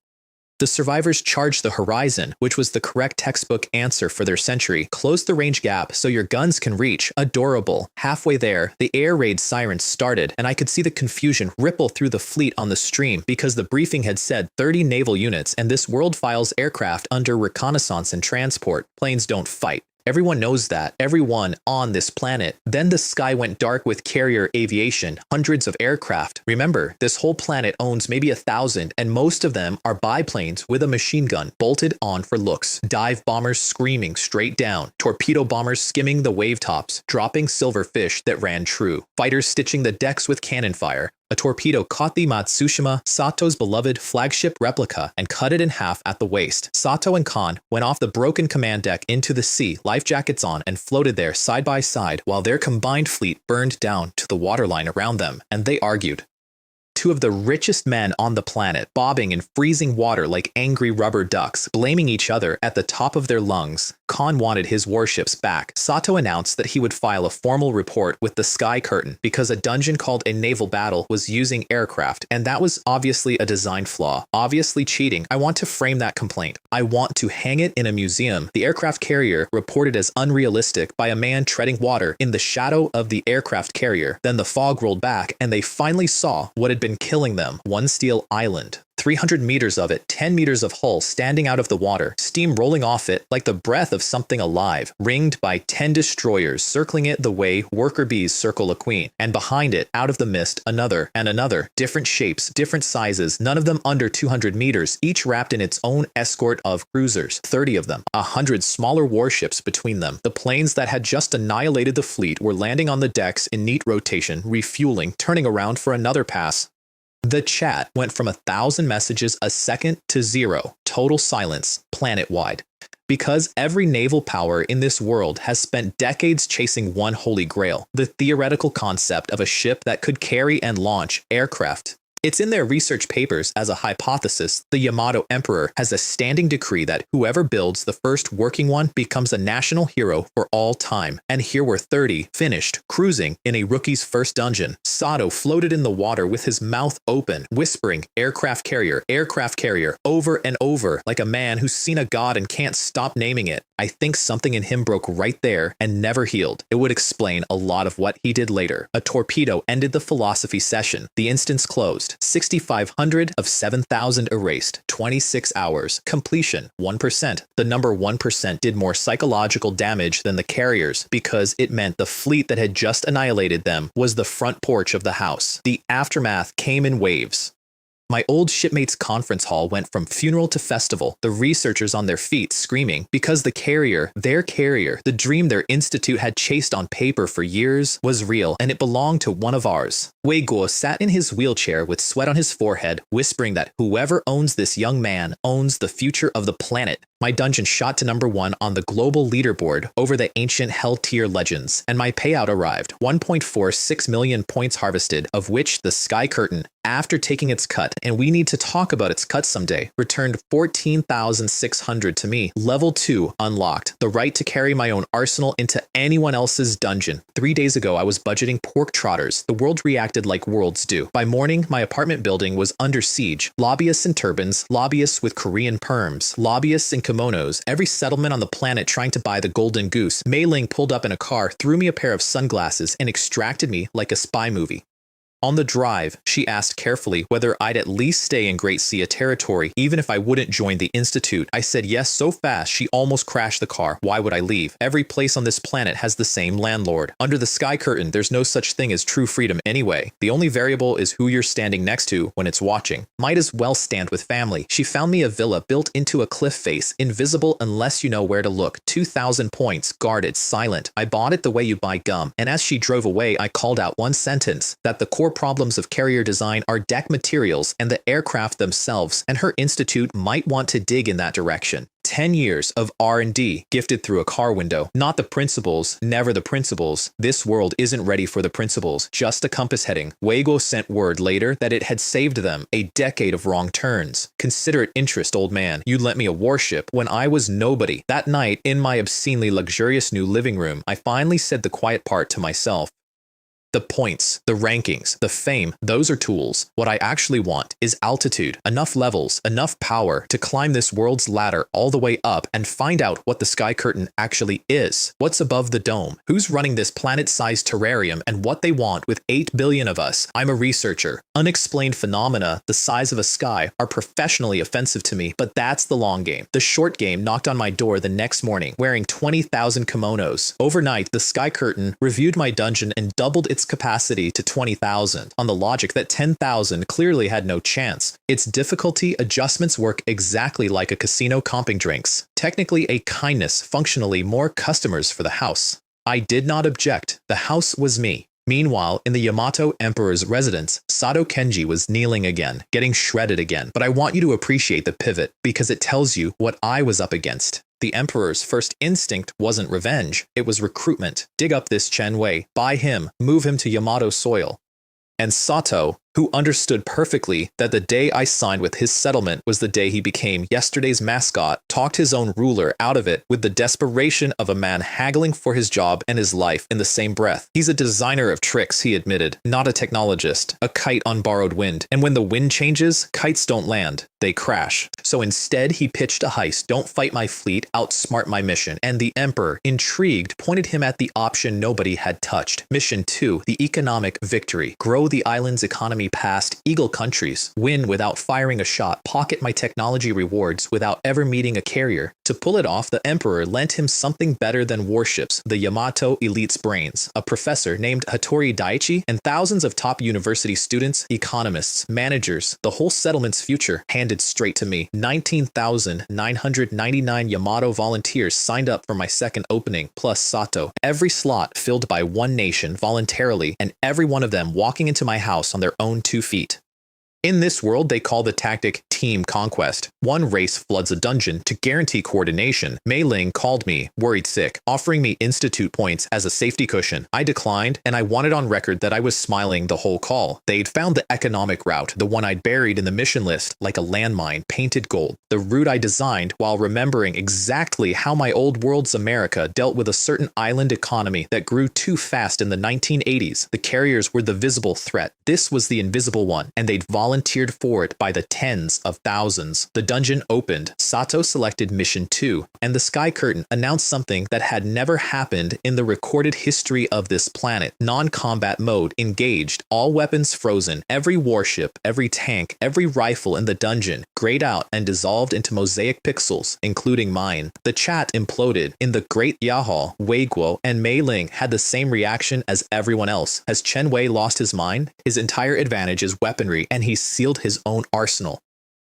The survivors charged the horizon, which was the correct textbook answer for their century. Close the range gap so your guns can reach. Adorable. Halfway there, the air raid sirens started, and I could see the confusion ripple through the fleet on the stream because the briefing had said 30 naval units and this world files aircraft under reconnaissance and transport. Planes don't fight. Everyone knows that. Everyone on this planet. Then the sky went dark with carrier aviation, hundreds of aircraft. Remember, this whole planet owns maybe 1,000, and most of them are biplanes with a machine gun bolted on for looks. Dive bombers screaming straight down. Torpedo bombers skimming the wave tops, dropping silver fish that ran true. Fighters stitching the decks with cannon fire. A torpedo caught the Matsushima, Sato's beloved flagship replica, and cut it in half at the waist. Sato and Khan went off the broken command deck into the sea, life jackets on, and floated there side by side while their combined fleet burned down to the waterline around them, and they argued. 2 of the richest men on the planet, bobbing in freezing water like angry rubber ducks, blaming each other at the top of their lungs. Khan wanted his warships back. Sato announced that he would file a formal report with the Sky Curtain because a dungeon called a naval battle was using aircraft, and that was obviously a design flaw, obviously cheating. I want to frame that complaint. I want to hang it in a museum. The aircraft carrier reported as unrealistic by a man treading water in the shadow of the aircraft carrier. Then the fog rolled back, and they finally saw what had been killing them. One steel island. 300 meters of it, 10 meters of hull standing out of the water, steam rolling off it like the breath of something alive, ringed by 10 destroyers circling it the way worker bees circle a queen, and behind it, out of the mist, another and another, different shapes, different sizes, none of them under 200 meters, each wrapped in its own escort of cruisers, 30 of them, 100 smaller warships between them. The planes that had just annihilated the fleet were landing on the decks in neat rotation, refueling, turning around for another pass. The chat went from 1,000 messages a second to 0, total silence, planet-wide. Because every naval power in this world has spent decades chasing one holy grail, the theoretical concept of a ship that could carry and launch aircraft. It's in their research papers as a hypothesis. The Yamato Emperor has a standing decree that whoever builds the first working one becomes a national hero for all time. And here were 30, finished, cruising in a rookie's first dungeon. Sato floated in the water with his mouth open, whispering, aircraft carrier, over and over, like a man who's seen a god and can't stop naming it. I think something in him broke right there and never healed. It would explain a lot of what he did later. A torpedo ended the philosophy session. The instance closed. 6,500 of 7,000 erased. 26 hours. Completion, 1%. The number 1% did more psychological damage than the carriers because it meant the fleet that had just annihilated them was the front porch of the house. The aftermath came in waves. My old shipmates' conference hall went from funeral to festival, the researchers on their feet screaming because the carrier, their carrier, the dream their institute had chased on paper for years, was real and it belonged to one of ours. Wei Guo sat in his wheelchair with sweat on his forehead, whispering that whoever owns this young man owns the future of the planet. My dungeon shot to number 1 on the global leaderboard over the ancient Hell tier legends, and my payout arrived, 1.46 million points harvested, of which the Sky Curtain, after taking its cut, and we need to talk about its cut someday, returned 14,600 to me. Level 2 unlocked, the right to carry my own arsenal into anyone else's dungeon. 3 days ago, I was budgeting pork trotters. The world reacted like worlds do. By morning, my apartment building was under siege. Lobbyists in turbans, lobbyists with Korean perms, lobbyists in kimonos, every settlement on the planet trying to buy the golden goose. Mei Ling pulled up in a car, threw me a pair of sunglasses, and extracted me like a spy movie. On the drive, she asked carefully whether I'd at least stay in Great Sia territory, even if I wouldn't join the Institute. I said yes so fast she almost crashed the car. Why would I leave? Every place on this planet has the same landlord. Under the Sky Curtain, there's no such thing as true freedom anyway. The only variable is who you're standing next to when it's watching. Might as well stand with family. She found me a villa built into a cliff face, invisible unless you know where to look. 2,000 points, guarded, silent. I bought it the way you buy gum. And as she drove away, I called out one sentence, that the core problems of carrier design are deck materials and the aircraft themselves, and her institute might want to dig in that direction. 10 years of R&D gifted through a car window. Not the principles, never the principles. This world isn't ready for the principles, just a compass heading. Weigo sent word later that it had saved them a decade of wrong turns. Considerate interest, old man. You lent me a warship when I was nobody. That night, in my obscenely luxurious new living room, I finally said the quiet part to myself. The points, the rankings, the fame, those are tools. What I actually want is altitude, enough levels, enough power to climb this world's ladder all the way up and find out what the Sky Curtain actually is. What's above the dome? Who's running this planet-sized terrarium and what they want with 8 billion of us? I'm a researcher. Unexplained phenomena the size of a sky are professionally offensive to me, but that's the long game. The short game knocked on my door the next morning, wearing 20,000 kimonos. Overnight, the Sky Curtain reviewed my dungeon and doubled its capacity to 20,000 on the logic that 10,000 clearly had no chance. Its difficulty adjustments work exactly like a casino comping drinks. Technically a kindness, functionally more customers for the house. I did not object. The house was me. Meanwhile, in the Yamato Emperor's residence, Sato Kenji was kneeling again, getting shredded again. But I want you to appreciate the pivot, because it tells you what I was up against. The Emperor's first instinct wasn't revenge, it was recruitment. Dig up this Chen Wei, buy him, move him to Yamato soil. And Sato, who understood perfectly that the day I signed with his settlement was the day he became yesterday's mascot, talked his own ruler out of it with the desperation of a man haggling for his job and his life in the same breath. He's a designer of tricks, he admitted, not a technologist, a kite on borrowed wind. And when the wind changes, kites don't land, they crash. So instead, he pitched a heist, don't fight my fleet, outsmart my mission. And the Emperor, intrigued, pointed him at the option nobody had touched. Mission 2, the economic victory. Grow the island's economy past eagle countries, win without firing a shot, pocket my technology rewards without ever meeting a carrier. To pull it off, the Emperor lent him something better than warships, the Yamato elite's brains, a professor named Hattori Daichi, and thousands of top university students, economists, managers, the whole settlement's future handed straight to me. 19,999 Yamato volunteers signed up for my second opening, plus Sato. Every slot filled by one nation voluntarily, and every one of them walking into my house on their own 2 feet. In this world, they call the tactic team conquest. One race floods a dungeon to guarantee coordination. Mei Ling called me, worried sick, offering me institute points as a safety cushion. I declined, and I wanted on record that I was smiling the whole call. They'd found the economic route, the one I'd buried in the mission list, like a landmine, painted gold. The route I designed while remembering exactly how my old world's America dealt with a certain island economy that grew too fast in the 1980s. The carriers were the visible threat. This was the invisible one, and they'd volunteered volunteered for it by the tens of thousands. The dungeon opened. Sato selected Mission 2, and the sky curtain announced something that had never happened in the recorded history of this planet. Non-combat mode engaged, all weapons frozen, every warship, every tank, every rifle in the dungeon grayed out and dissolved into mosaic pixels, including mine. The chat imploded. In the Great Yahoo, Wei Guo and Mei Ling had the same reaction as everyone else. Has Chen Wei lost his mind? His entire advantage is weaponry, and he sealed his own arsenal.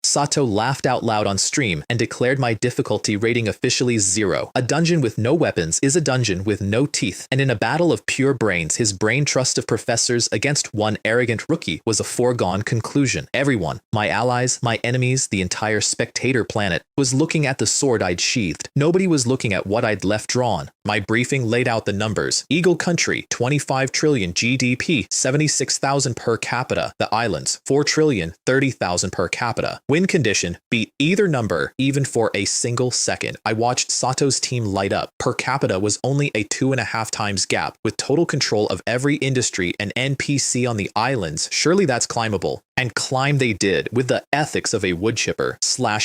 Sato laughed out loud on stream and declared my difficulty rating officially 0. A dungeon with no weapons is a dungeon with no teeth, and in a battle of pure brains, his brain trust of professors against one arrogant rookie was a foregone conclusion. Everyone, my allies, my enemies, the entire spectator planet, was looking at the sword I'd sheathed. Nobody was looking at what I'd left drawn. My briefing laid out the numbers. Eagle Country, 25 trillion GDP, 76,000 per capita. The islands, 4 trillion, 30,000 per capita. Win condition, beat either number, even for a single second. I watched Sato's team light up. Per capita was only a 2.5 times gap. With total control of every industry and NPC on the islands, surely that's climbable. And climb they did, with the ethics of a woodchipper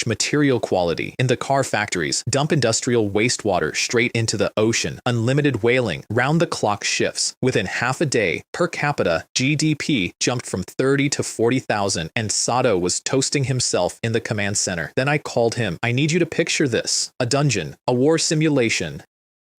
/ material quality. In the car factories, dump industrial wastewater straight into the ocean. Unlimited whaling, round-the-clock shifts. Within half a day, per capita, GDP jumped from 30 to 40,000, and Sato was toasting himself in the command center. Then I called him. I need you to picture this. A dungeon, a war simulation.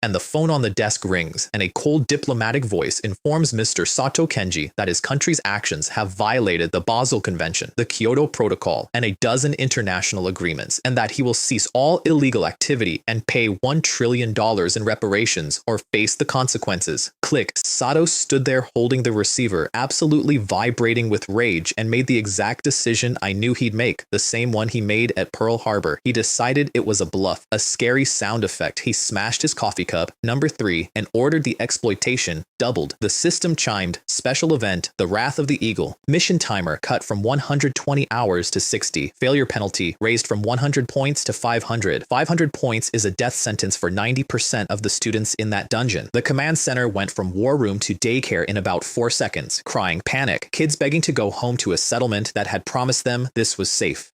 And the phone on the desk rings, and a cold diplomatic voice informs Mr. Sato Kenji that his country's actions have violated the Basel Convention, the Kyoto Protocol, and a dozen international agreements, and that he will cease all illegal activity and pay $1 trillion in reparations or face the consequences. Click. Sato stood there holding the receiver, absolutely vibrating with rage, and made the exact decision I knew he'd make, the same one he made at Pearl Harbor. He decided it was a bluff, a scary sound effect. He smashed his coffee cup, number 3, and ordered the exploitation doubled. The system chimed. Special event, the Wrath of the Eagle. Mission timer cut from 120 hours to 60. Failure penalty raised from 100 points to 500. 500 points is a death sentence for 90% of the students in that dungeon. The command center went from war room to daycare in about 4 seconds. Crying panic. Kids begging to go home to a settlement that had promised them this was safe.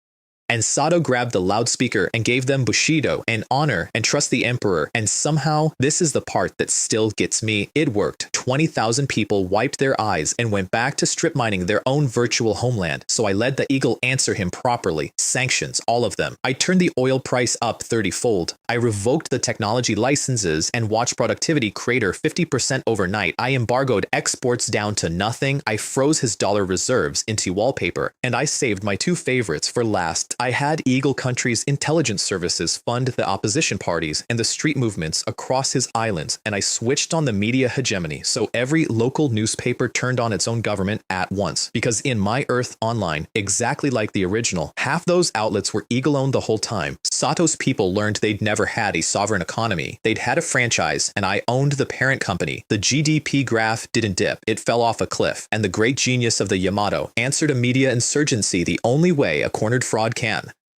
And Sato grabbed the loudspeaker and gave them Bushido and honor and trust the emperor. And somehow, this is the part that still gets me. It worked. 20,000 people wiped their eyes and went back to strip mining their own virtual homeland. So I let the Eagle answer him properly. Sanctions, all of them. I turned the oil price up 30-fold. I revoked the technology licenses and watched productivity crater 50% overnight. I embargoed exports down to nothing. I froze his dollar reserves into wallpaper. And I saved my 2 favorites for last. I had Eagle Country's intelligence services fund the opposition parties and the street movements across his islands, and I switched on the media hegemony so every local newspaper turned on its own government at once. Because in My Earth Online, exactly like the original, half those outlets were Eagle-owned the whole time. Sato's people learned they'd never had a sovereign economy. They'd had a franchise, and I owned the parent company. The GDP graph didn't dip. It fell off a cliff, and the great genius of the Yamato answered a media insurgency the only way a cornered fraud can.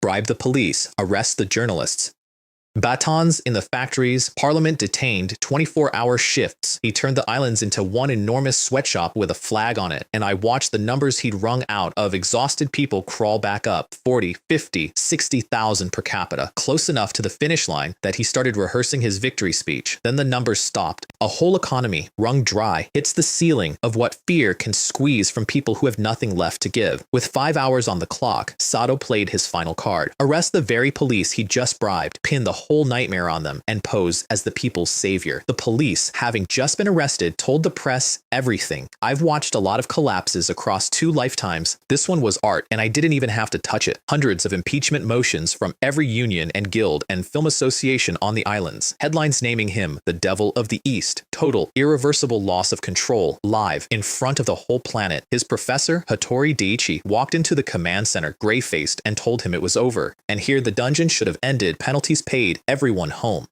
Bribe the police, arrest the journalists. Batons in the factories, Parliament detained, 24-hour shifts. He turned the islands into one enormous sweatshop with a flag on it, and I watched the numbers he'd wrung out of exhausted people crawl back up, 40, 50, 60,000 per capita, close enough to the finish line that he started rehearsing his victory speech. Then the numbers stopped. A whole economy, wrung dry, hits the ceiling of what fear can squeeze from people who have nothing left to give. With 5 hours on the clock, Sato played his final card. Arrest the very police he just bribed, pin the whole nightmare on them, and pose as the people's savior. The police, having just been arrested, told the press everything. I've watched a lot of collapses across 2 lifetimes. This one was art, and I didn't even have to touch it. Hundreds of impeachment motions from every union and guild and film association on the islands. Headlines naming him the Devil of the East. Total, irreversible loss of control, live, in front of the whole planet. His professor, Hattori Daiichi, walked into the command center, gray-faced, and told him it was over. And here the dungeon should have ended, penalties paid, everyone home.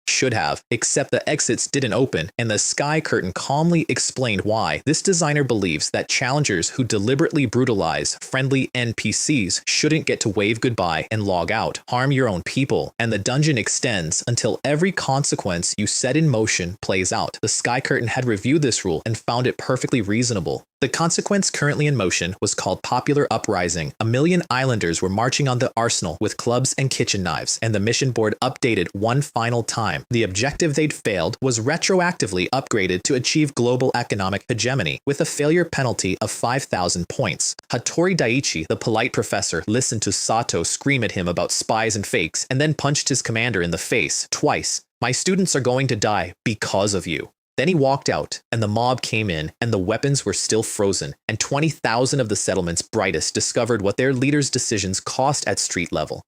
Should have, except the exits didn't open, and the sky curtain calmly explained why. This designer believes that challengers who deliberately brutalize friendly NPCs shouldn't get to wave goodbye and log out, harm your own people, and the dungeon extends until every consequence you set in motion plays out. The sky curtain had reviewed this rule and found it perfectly reasonable. The consequence currently in motion was called popular uprising. 1,000,000 islanders were marching on the arsenal with clubs and kitchen knives, and the mission board updated one final time. The objective they'd failed was retroactively upgraded to achieve global economic hegemony, with a failure penalty of 5,000 points. Hattori Daiichi, the polite professor, listened to Sato scream at him about spies and fakes, and then punched his commander in the face twice. "My students are going to die because of you." Then he walked out, and the mob came in, and the weapons were still frozen, and 20,000 of the settlement's brightest discovered what their leader's decisions cost at street level.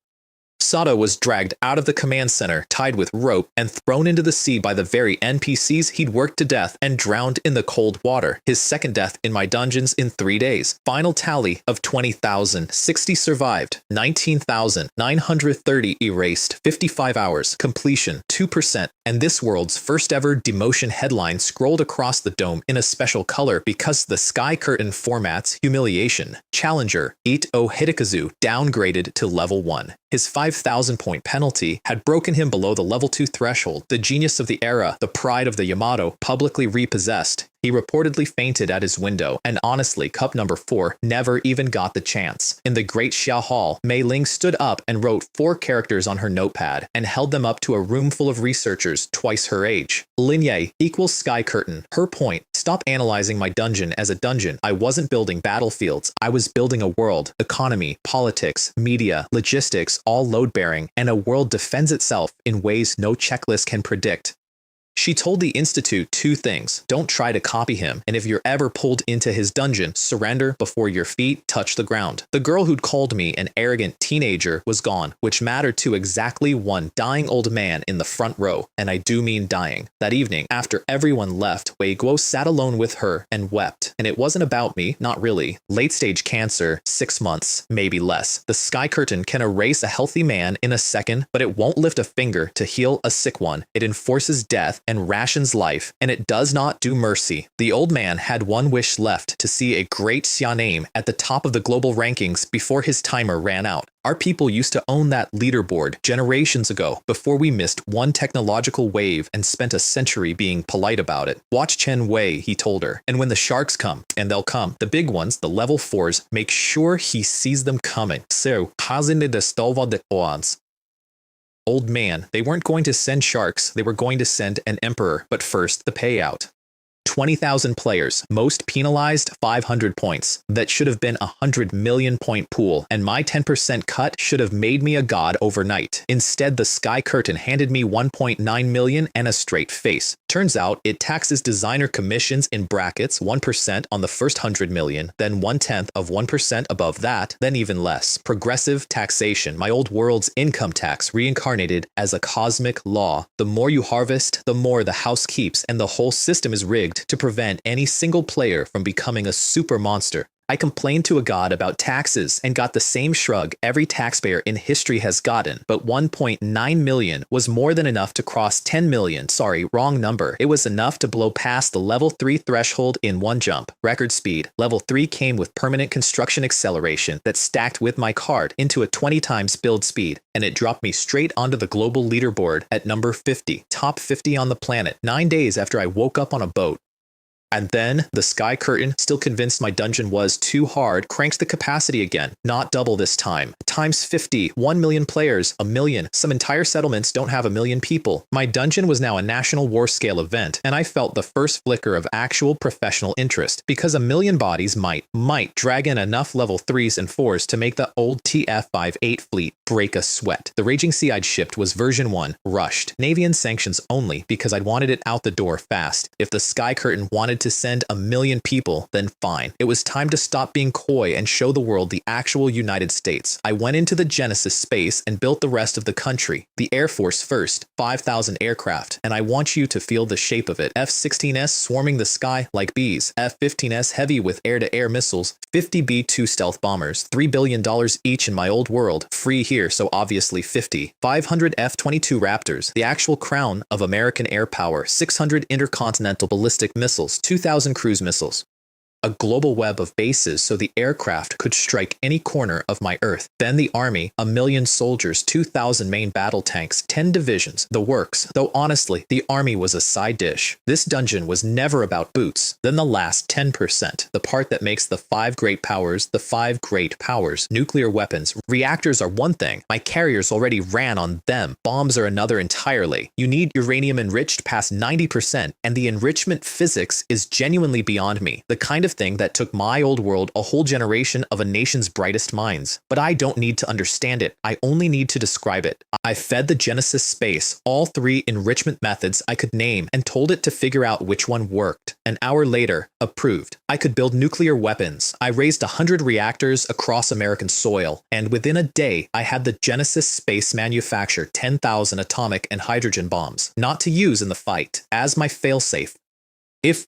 Sato was dragged out of the command center, tied with rope, and thrown into the sea by the very NPCs he'd worked to death and drowned in the cold water. His second death in my dungeons in 3 days. Final tally of 20,000. 60 survived. 19,930 erased. 55 hours. Completion 2%. And this world's first ever demotion headline scrolled across the dome in a special color because the sky curtain formats humiliation. Challenger Ito Hidekazu downgraded to level 1. His 5,000 point penalty had broken him below the level 2 threshold. The genius of the era, the pride of the Yamato, publicly repossessed. He reportedly fainted at his window, and honestly, cup number 4 never even got the chance. In the Great Xia Hall, Mei Ling stood up and wrote 4 characters on her notepad and held them up to a room full of researchers twice her age. Linye equals sky curtain. Her point: stop analyzing my dungeon as a dungeon. I wasn't building battlefields. I was building a world, economy, politics, media, logistics, all load-bearing, and a world defends itself in ways no checklist can predict. She told the Institute 2 things. Don't try to copy him, and if you're ever pulled into his dungeon, surrender before your feet touch the ground. The girl who'd called me an arrogant teenager was gone, which mattered to exactly one dying old man in the front row, and I do mean dying. That evening, after everyone left, Wei Guo sat alone with her and wept. And it wasn't about me, not really. Late-stage cancer, 6 months, maybe less. The sky curtain can erase a healthy man in a second, but it won't lift a finger to heal a sick one. It enforces death and rations life, and it does not do mercy. The old man had one wish left: to see a great Xia name at the top of the global rankings before his timer ran out. Our people used to own that leaderboard generations ago, before we missed one technological wave and spent a century being polite about it. Watch Chen Wei, he told her, and when the sharks come, and they'll come, the big ones, the level 4s, make sure he sees them coming. So, hazine de stova de oans. Old man, they weren't going to send sharks, they were going to send an emperor, but first, the payout. 20,000 players, most penalized 500 points. That should have been a 100 million point pool, and my 10% cut should have made me a god overnight. Instead, the sky curtain handed me 1.9 million and a straight face. Turns out, it taxes designer commissions in brackets 1% on the first 100 million, then 1/10 of 1% above that, then even less. Progressive taxation, my old world's income tax reincarnated as a cosmic law. The more you harvest, the more the house keeps, and the whole system is rigged to prevent any single player from becoming a super monster. I complained to a god about taxes and got the same shrug every taxpayer in history has gotten, but 1.9 million was more than enough to cross 10 million. Sorry, wrong number. It was enough to blow past the level 3 threshold in one jump. Record speed. Level 3 came with permanent construction acceleration that stacked with my card into a 20 times build speed, and it dropped me straight onto the global leaderboard at number 50, top 50 on the planet, 9 days after I woke up on a boat. And then, the sky curtain, still convinced my dungeon was too hard, cranked the capacity again. Not double this time. Times 50, 1 million players, 1 million. Some entire settlements don't have 1 million people. My dungeon was now a national war scale event, and I felt the first flicker of actual professional interest, because 1 million bodies might drag in enough level 3s and 4s to make the old TF-58 fleet break a sweat. The Raging Sea I'd shipped was version 1, rushed. Navy and sanctions only, because I'd wanted it out the door fast. If the sky curtain wanted to send 1 million people, then fine. It was time to stop being coy and show the world the actual United States. I went into the Genesis space and built the rest of the country. The Air Force first, 5,000 aircraft, and I want you to feel the shape of it. F-16S swarming the sky like bees. F-15S heavy with air-to-air missiles. 50 B-2 stealth bombers. $3 billion each in my old world. Free here, so obviously 50. 500 F-22 Raptors, the actual crown of American air power. 600 intercontinental ballistic missiles. 2,000 cruise missiles. a global web of bases so the aircraft could strike any corner of my Earth. Then the army, 1,000,000 soldiers, 2,000 main battle tanks, 10 divisions, the works. Though honestly, the army was a side dish. This dungeon was never about boots. Then the last 10%, the part that makes the 5 great powers, the 5 great powers. Nuclear weapons. Reactors are one thing. My carriers already ran on them. Bombs are another entirely. You need uranium enriched past 90%, and the enrichment physics is genuinely beyond me. The kind of thing that took my old world a whole generation of a nation's brightest minds. But I don't need to understand it. I only need to describe it. I fed the Genesis space all 3 enrichment methods I could name and told it to figure out which one worked. An hour later, approved. I could build nuclear weapons. I raised 100 reactors across American soil, and within a day, I had the Genesis space manufacture 10,000 atomic and hydrogen bombs, not to use in the fight, as my failsafe. If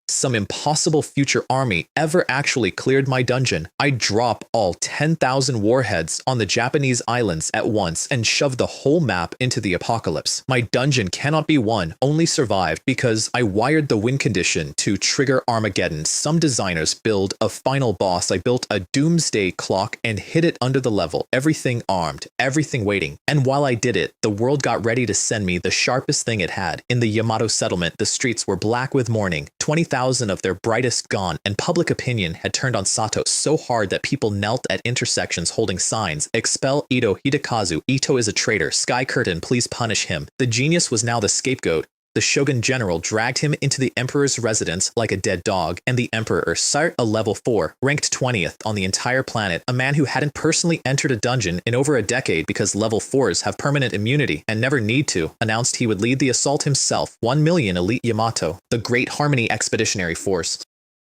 some impossible future army ever actually cleared my dungeon, I'd drop all 10,000 warheads on the Japanese islands at once and shove the whole map into the apocalypse. My dungeon cannot be won, only survived because I wired the win condition to trigger Armageddon. Some designers build a final boss. I built a doomsday clock and hid it under the level, everything armed, everything waiting. And while I did it, the world got ready to send me the sharpest thing it had. In the Yamato settlement, the streets were black with mourning, 20,000 of their brightest gone, and public opinion had turned on Sato so hard that people knelt at intersections holding signs, "Expel Ito Hidekazu, Ito is a traitor, Sky Curtain, please punish him." The genius was now the scapegoat. The shogun general dragged him into the emperor's residence like a dead dog, and the emperor, Sart, a level 4, ranked 20th on the entire planet, a man who hadn't personally entered a dungeon in over a decade because level 4s have permanent immunity and never need to, announced he would lead the assault himself. 1,000,000 elite Yamato, the Great Harmony Expeditionary Force.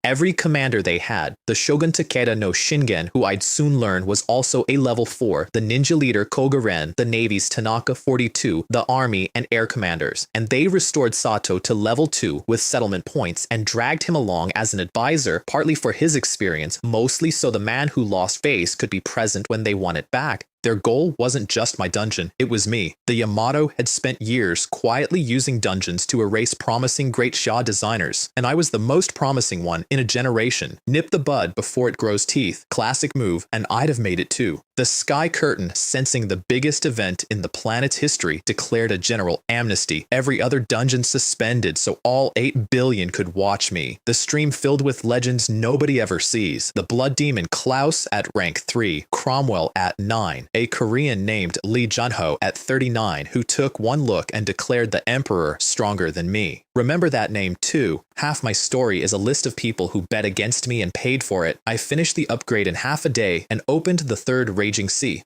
Every commander they had, the Shogun Takeda no Shingen, who I'd soon learn was also a level 4, the ninja leader Koga-ren, the Navy's Tanaka 42, the army and air commanders, and they restored Sato to level 2 with settlement points and dragged him along as an advisor, partly for his experience, mostly so the man who lost face could be present when they won it back. Their goal wasn't just my dungeon, it was me. The Yamato had spent years quietly using dungeons to erase promising Great Sha designers, and I was the most promising one in a generation. Nip the bud before it grows teeth. Classic move, and I'd have made it too. The Sky Curtain, sensing the biggest event in the planet's history, declared a general amnesty. Every other dungeon suspended so all 8 billion could watch me. The stream filled with legends nobody ever sees. The blood demon Klaus at rank 3, Cromwell at 9. A Korean named Lee Junho at 39 who took one look and declared the emperor stronger than me. Remember that name too. Half my story is a list of people who bet against me and paid for it. I finished the upgrade in half a day and opened the 3rd Raging Sea.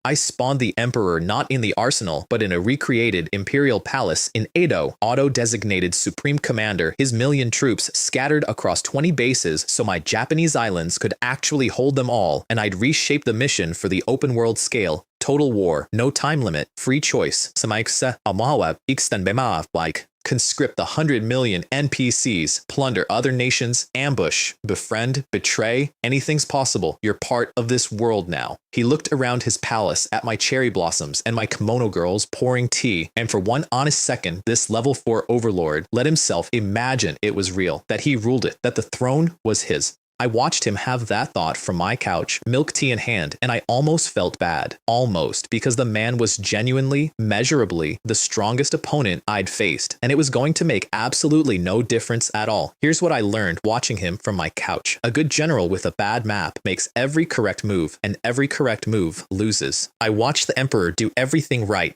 I spawned the emperor not in the arsenal, but in a recreated imperial palace in Edo, auto-designated supreme commander, his 1,000,000 troops scattered across 20 bases so my Japanese islands could actually hold them all, and I'd reshape the mission for the open world scale. Total war, no time limit, free choice. Samaiksa Amawa Ikstanbema like conscript the 100 million NPCs, plunder other nations, ambush, befriend, betray, anything's possible. You're part of this world now. He looked around his palace at my cherry blossoms and my kimono girls pouring tea, and for one honest second, this level 4 overlord let himself imagine it was real, that he ruled it, that the throne was his. I watched him have that thought from my couch, milk tea in hand, and I almost felt bad. Almost, because the man was genuinely, measurably, the strongest opponent I'd faced, and it was going to make absolutely no difference at all. Here's what I learned watching him from my couch. A good general with a bad map makes every correct move, and every correct move loses. I watched the emperor do everything right.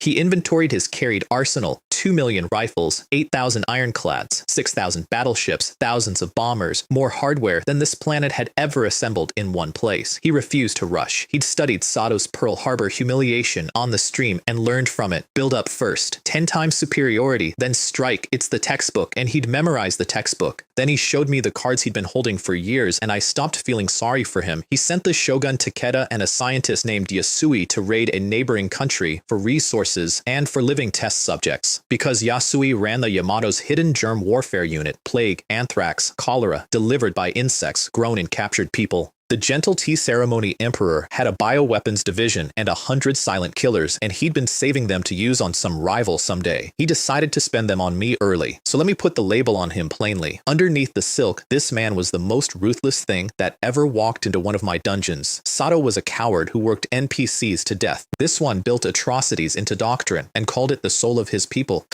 He inventoried his carried arsenal, 2,000,000 rifles, 8,000 ironclads, 6,000 battleships, thousands of bombers, more hardware than this planet had ever assembled in one place. He refused to rush. He'd studied Sato's Pearl Harbor humiliation on the stream and learned from it. Build up first, 10 times superiority, then strike. It's the textbook, and he'd memorized the textbook. Then he showed me the cards he'd been holding for years, and I stopped feeling sorry for him. He sent the Shogun Takeda and a scientist named Yasui to raid a neighboring country for resources and for living test subjects. Because Yasui ran the Yamato's hidden germ warfare unit, plague, anthrax, cholera, delivered by insects grown in captured people. The gentle tea ceremony emperor had a bioweapons division and 100 silent killers, and he'd been saving them to use on some rival someday. He decided to spend them on me early, so let me put the label on him plainly. Underneath the silk, this man was the most ruthless thing that ever walked into one of my dungeons. Sato was a coward who worked NPCs to death. This one built atrocities into doctrine and called it the soul of his people.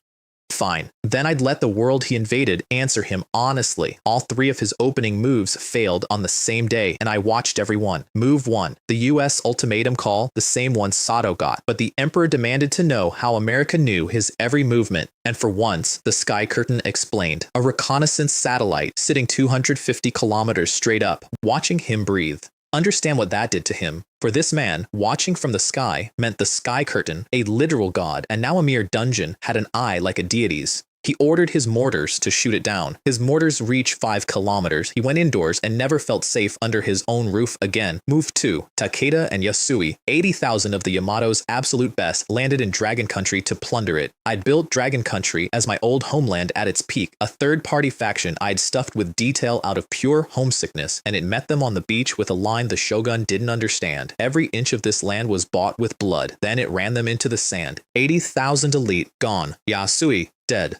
Fine. Then I'd let the world he invaded answer him honestly. All 3 of his opening moves failed on the same day, and I watched every one. Move 1. The US ultimatum call, the same one Sato got. But the emperor demanded to know how America knew his every movement. And for once, the sky curtain explained. A reconnaissance satellite sitting 250 kilometers straight up, watching him breathe. Understand what that did to him. For this man, watching from the sky meant the sky curtain, a literal god, and now a mere dungeon, had an eye like a deity's. He ordered his mortars to shoot it down. His mortars reached 5 kilometers. He went indoors and never felt safe under his own roof again. Move 2. Takeda and Yasui, 80,000 of the Yamato's absolute best, landed in Dragon Country to plunder it. I'd built Dragon Country as my old homeland at its peak, a third-party faction I'd stuffed with detail out of pure homesickness, and it met them on the beach with a line the shogun didn't understand. Every inch of this land was bought with blood. Then it ran them into the sand. 80,000 elite, gone. Yasui, dead.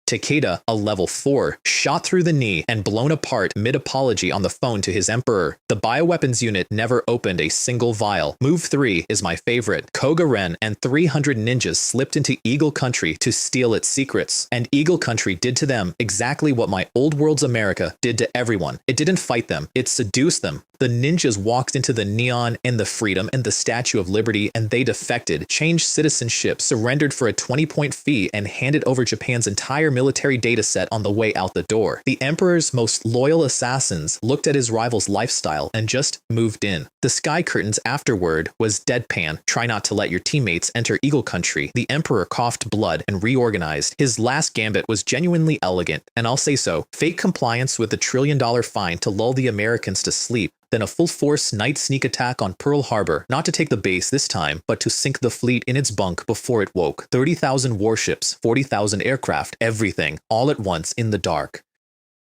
Takeda, a level 4, shot through the knee and blown apart mid-apology on the phone to his emperor. The bioweapons unit never opened a single vial. Move 3 is my favorite. Koga Ren and 300 ninjas slipped into Eagle Country to steal its secrets. And Eagle Country did to them exactly what my old world's America did to everyone. It didn't fight them. It seduced them. The ninjas walked into the neon and the freedom and the Statue of Liberty, and they defected, changed citizenship, surrendered for a 20-point fee, and handed over Japan's entire military data set on the way out the door. The emperor's most loyal assassins looked at his rival's lifestyle and just moved in. The sky curtain's afterword was deadpan. Try not to let your teammates enter Eagle Country. The emperor coughed blood and reorganized. His last gambit was genuinely elegant, and I'll say so. Fake compliance with the $1 trillion fine to lull the Americans to sleep. Then a full-force night sneak attack on Pearl Harbor, not to take the base this time, but to sink the fleet in its bunk before it woke. 30,000 warships, 40,000 aircraft, everything, all at once in the dark.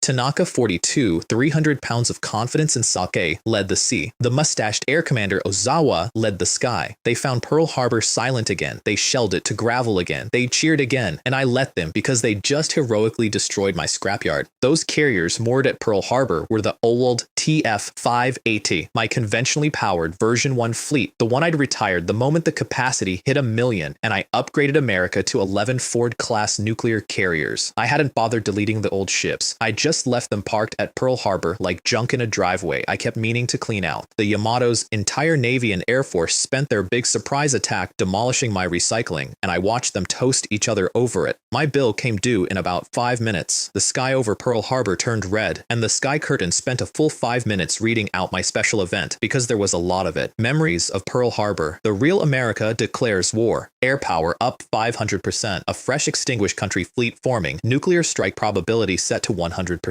Tanaka 42, 300 pounds of confidence and sake, led the sea. The mustached air commander Ozawa led the sky. They found Pearl Harbor silent again. They shelled it to gravel again. They cheered again, and I let them because they just heroically destroyed my scrapyard. Those carriers moored at Pearl Harbor were the old TF-580, my conventionally powered version 1 fleet, the one I'd retired the moment the capacity hit 1 million, and I upgraded America to 11 Ford-class nuclear carriers. I hadn't bothered deleting the old ships. I just left them parked at Pearl Harbor like junk in a driveway I kept meaning to clean out. The Yamato's entire Navy and Air Force spent their big surprise attack demolishing my recycling, and I watched them toast each other over it. My bill came due in about 5 minutes. The sky over Pearl Harbor turned red, and the sky curtain spent a full 5 minutes reading out my special event, because there was a lot of it. Memories of Pearl Harbor. The real America declares war. Air power up 500%. A fresh extinguished country fleet forming. Nuclear strike probability set to 100%.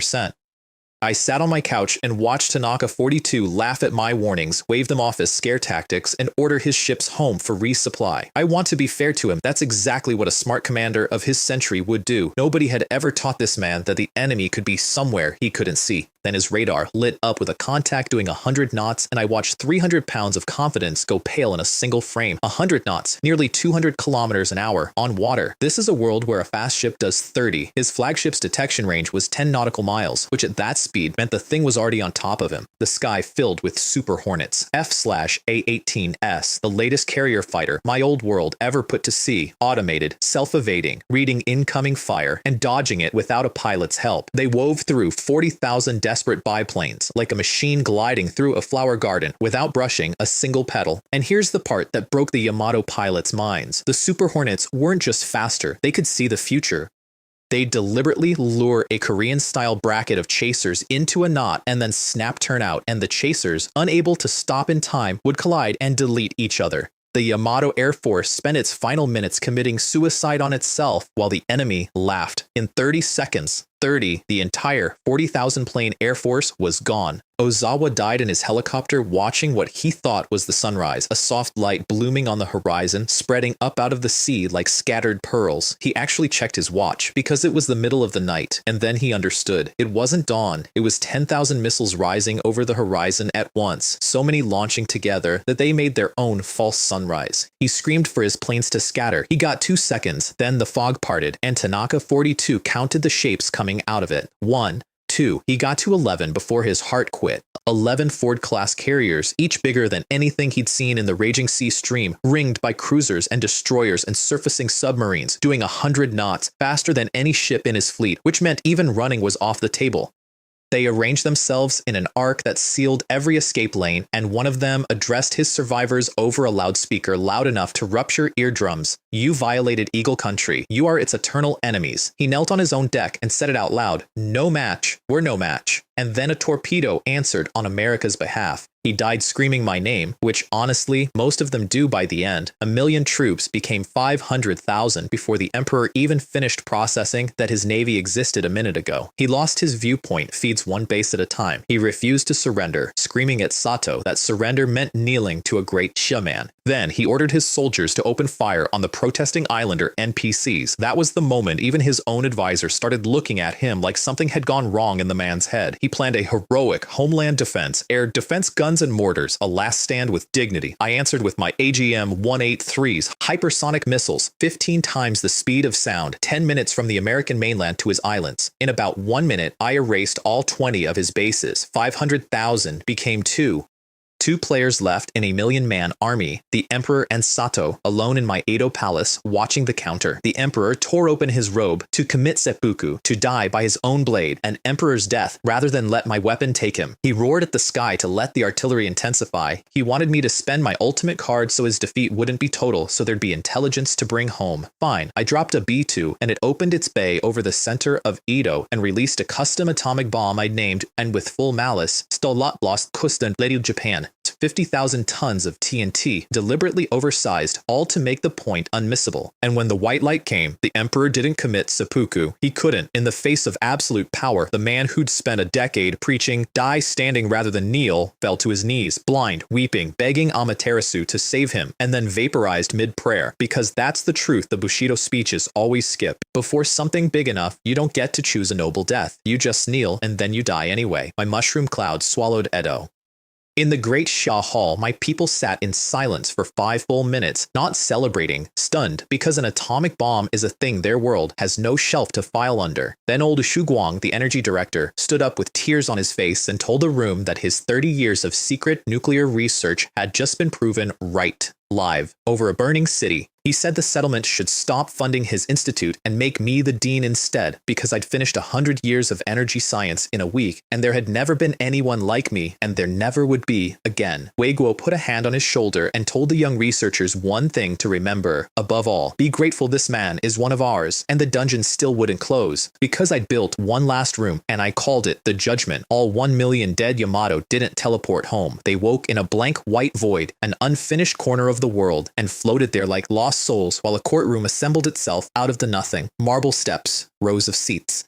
I sat on my couch and watched Tanaka 42 laugh at my warnings, wave them off as scare tactics, and order his ships home for resupply. I want to be fair to him. That's exactly what a smart commander of his century would do. Nobody had ever taught this man that the enemy could be somewhere he couldn't see. Then his radar lit up with a contact doing 100 knots, and I watched 300 pounds of confidence go pale in a single frame. 100 knots, nearly 200 kilometers an hour, on water. This is a world where a fast ship does 30. His flagship's detection range was 10 nautical miles, which at that speed meant the thing was already on top of him. The sky filled with Super Hornets. F/A-18S, the latest carrier fighter my old world ever put to sea. Automated, self-evading, reading incoming fire, and dodging it without a pilot's help. They wove through 40,000 desperate biplanes, like a machine gliding through a flower garden without brushing a single petal. And here's the part that broke the Yamato pilots' minds. The Super Hornets weren't just faster, they could see the future. They deliberately lure a Korean-style bracket of chasers into a knot and then snap turn out, and the chasers, unable to stop in time, would collide and delete each other. The Yamato Air Force spent its final minutes committing suicide on itself while the enemy laughed. In 30 seconds, the entire 40,000 plane Air Force was gone. Ozawa died in his helicopter watching what he thought was the sunrise, a soft light blooming on the horizon, spreading up out of the sea like scattered pearls. He actually checked his watch because it was the middle of the night, and then he understood. It wasn't dawn, it was 10,000 missiles rising over the horizon at once, so many launching together that they made their own false sunrise. He screamed for his planes to scatter. He got 2 seconds, then the fog parted, and Tanaka 42 counted the shapes coming out of it. 1, 2. He got to 11 before his heart quit. 11 Ford-class carriers, each bigger than anything he'd seen in the raging sea stream, ringed by cruisers and destroyers and surfacing submarines, doing 100 knots, faster than any ship in his fleet, which meant even running was off the table. They arranged themselves in an arc that sealed every escape lane, and one of them addressed his survivors over a loudspeaker loud enough to rupture eardrums. "You violated Eagle Country. You are its eternal enemies." He knelt on his own deck and said it out loud. "No match. We're no match." And then a torpedo answered on America's behalf. He died screaming my name, which honestly, most of them do by the end. 1,000,000 troops became 500,000 before the Emperor even finished processing that his navy existed a minute ago. He lost his viewpoint, feeds one base at a time. He refused to surrender, screaming at Sato that surrender meant kneeling to a great shaman. Then he ordered his soldiers to open fire on the protesting islander NPCs. That was the moment even his own advisor started looking at him like something had gone wrong in the man's head. He planned a heroic homeland defense, air defense guns and mortars, a last stand with dignity. I answered with my AGM-183s, hypersonic missiles, 15 times the speed of sound, 10 minutes from the American mainland to his islands. In about 1 minute, I erased all 20 of his bases. 500,000 became 2. 2 players left in a 1,000,000-man army, the Emperor and Sato, alone in my Edo palace, watching the counter. The Emperor tore open his robe to commit seppuku, to die by his own blade, an Emperor's death, rather than let my weapon take him. He roared at the sky to let the artillery intensify. He wanted me to spend my ultimate card so his defeat wouldn't be total, so there'd be intelligence to bring home. Fine, I dropped a B-2, and it opened its bay over the center of Edo and released a custom atomic bomb I'd named, and with full malice, Stolatblast Kusten Lady Japan. 50,000 tons of TNT, deliberately oversized, all to make the point unmissable. And when the white light came, the Emperor didn't commit seppuku. He couldn't. In the face of absolute power, the man who'd spent a decade preaching, "Die standing rather than kneel," fell to his knees, blind, weeping, begging Amaterasu to save him, and then vaporized mid-prayer, because that's the truth the Bushido speeches always skip. Before something big enough, you don't get to choose a noble death. You just kneel, and then you die anyway. My mushroom cloud swallowed Edo. In the Great Shah Hall, my people sat in silence for 5 full minutes, not celebrating, stunned, because an atomic bomb is a thing their world has no shelf to file under. Then old Shuguang, the energy director, stood up with tears on his face and told the room that his 30 years of secret nuclear research had just been proven right, live, over a burning city. He said the settlement should stop funding his institute and make me the dean instead, because I'd finished 100 years of energy science in a week, and there had never been anyone like me, and there never would be again. Weiguo put a hand on his shoulder and told the young researchers one thing to remember. Above all, be grateful this man is one of ours, and the dungeon still wouldn't close. Because I'd built one last room, and I called it the Judgment, all 1,000,000 dead Yamato didn't teleport home. They woke in a blank white void, an unfinished corner of the world, and floated there like lost souls while a courtroom assembled itself out of the nothing. Marble steps, rows of seats.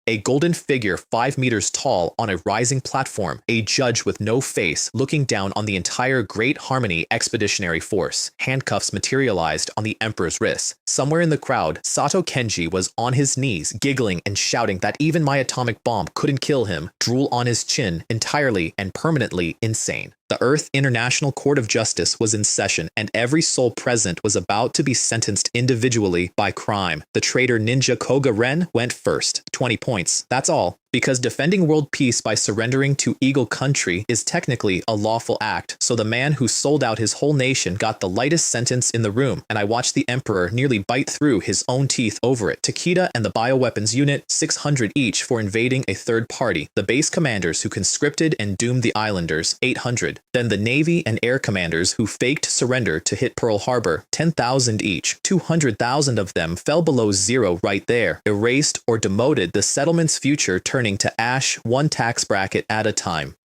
A golden figure 5 meters tall on a rising platform, a judge with no face looking down on the entire Great Harmony Expeditionary Force. Handcuffs materialized on the Emperor's wrists. Somewhere in the crowd, Sato Kenji was on his knees, giggling and shouting that even my atomic bomb couldn't kill him, drool on his chin, entirely and permanently insane. The Earth International Court of Justice was in session, and every soul present was about to be sentenced individually by crime. The traitor ninja Koga Ren went first. 20 points. That's all. Because defending world peace by surrendering to Eagle Country is technically a lawful act, so the man who sold out his whole nation got the lightest sentence in the room, and I watched the Emperor nearly bite through his own teeth over it. Takeda and the bioweapons unit, 600 each for invading a third party. The base commanders who conscripted and doomed the islanders, 800. Then the Navy and air commanders who faked surrender to hit Pearl Harbor, 10,000 each. 200,000 of them fell below zero right there, erased or demoted, the settlement's future turning to ash, one tax bracket at a time.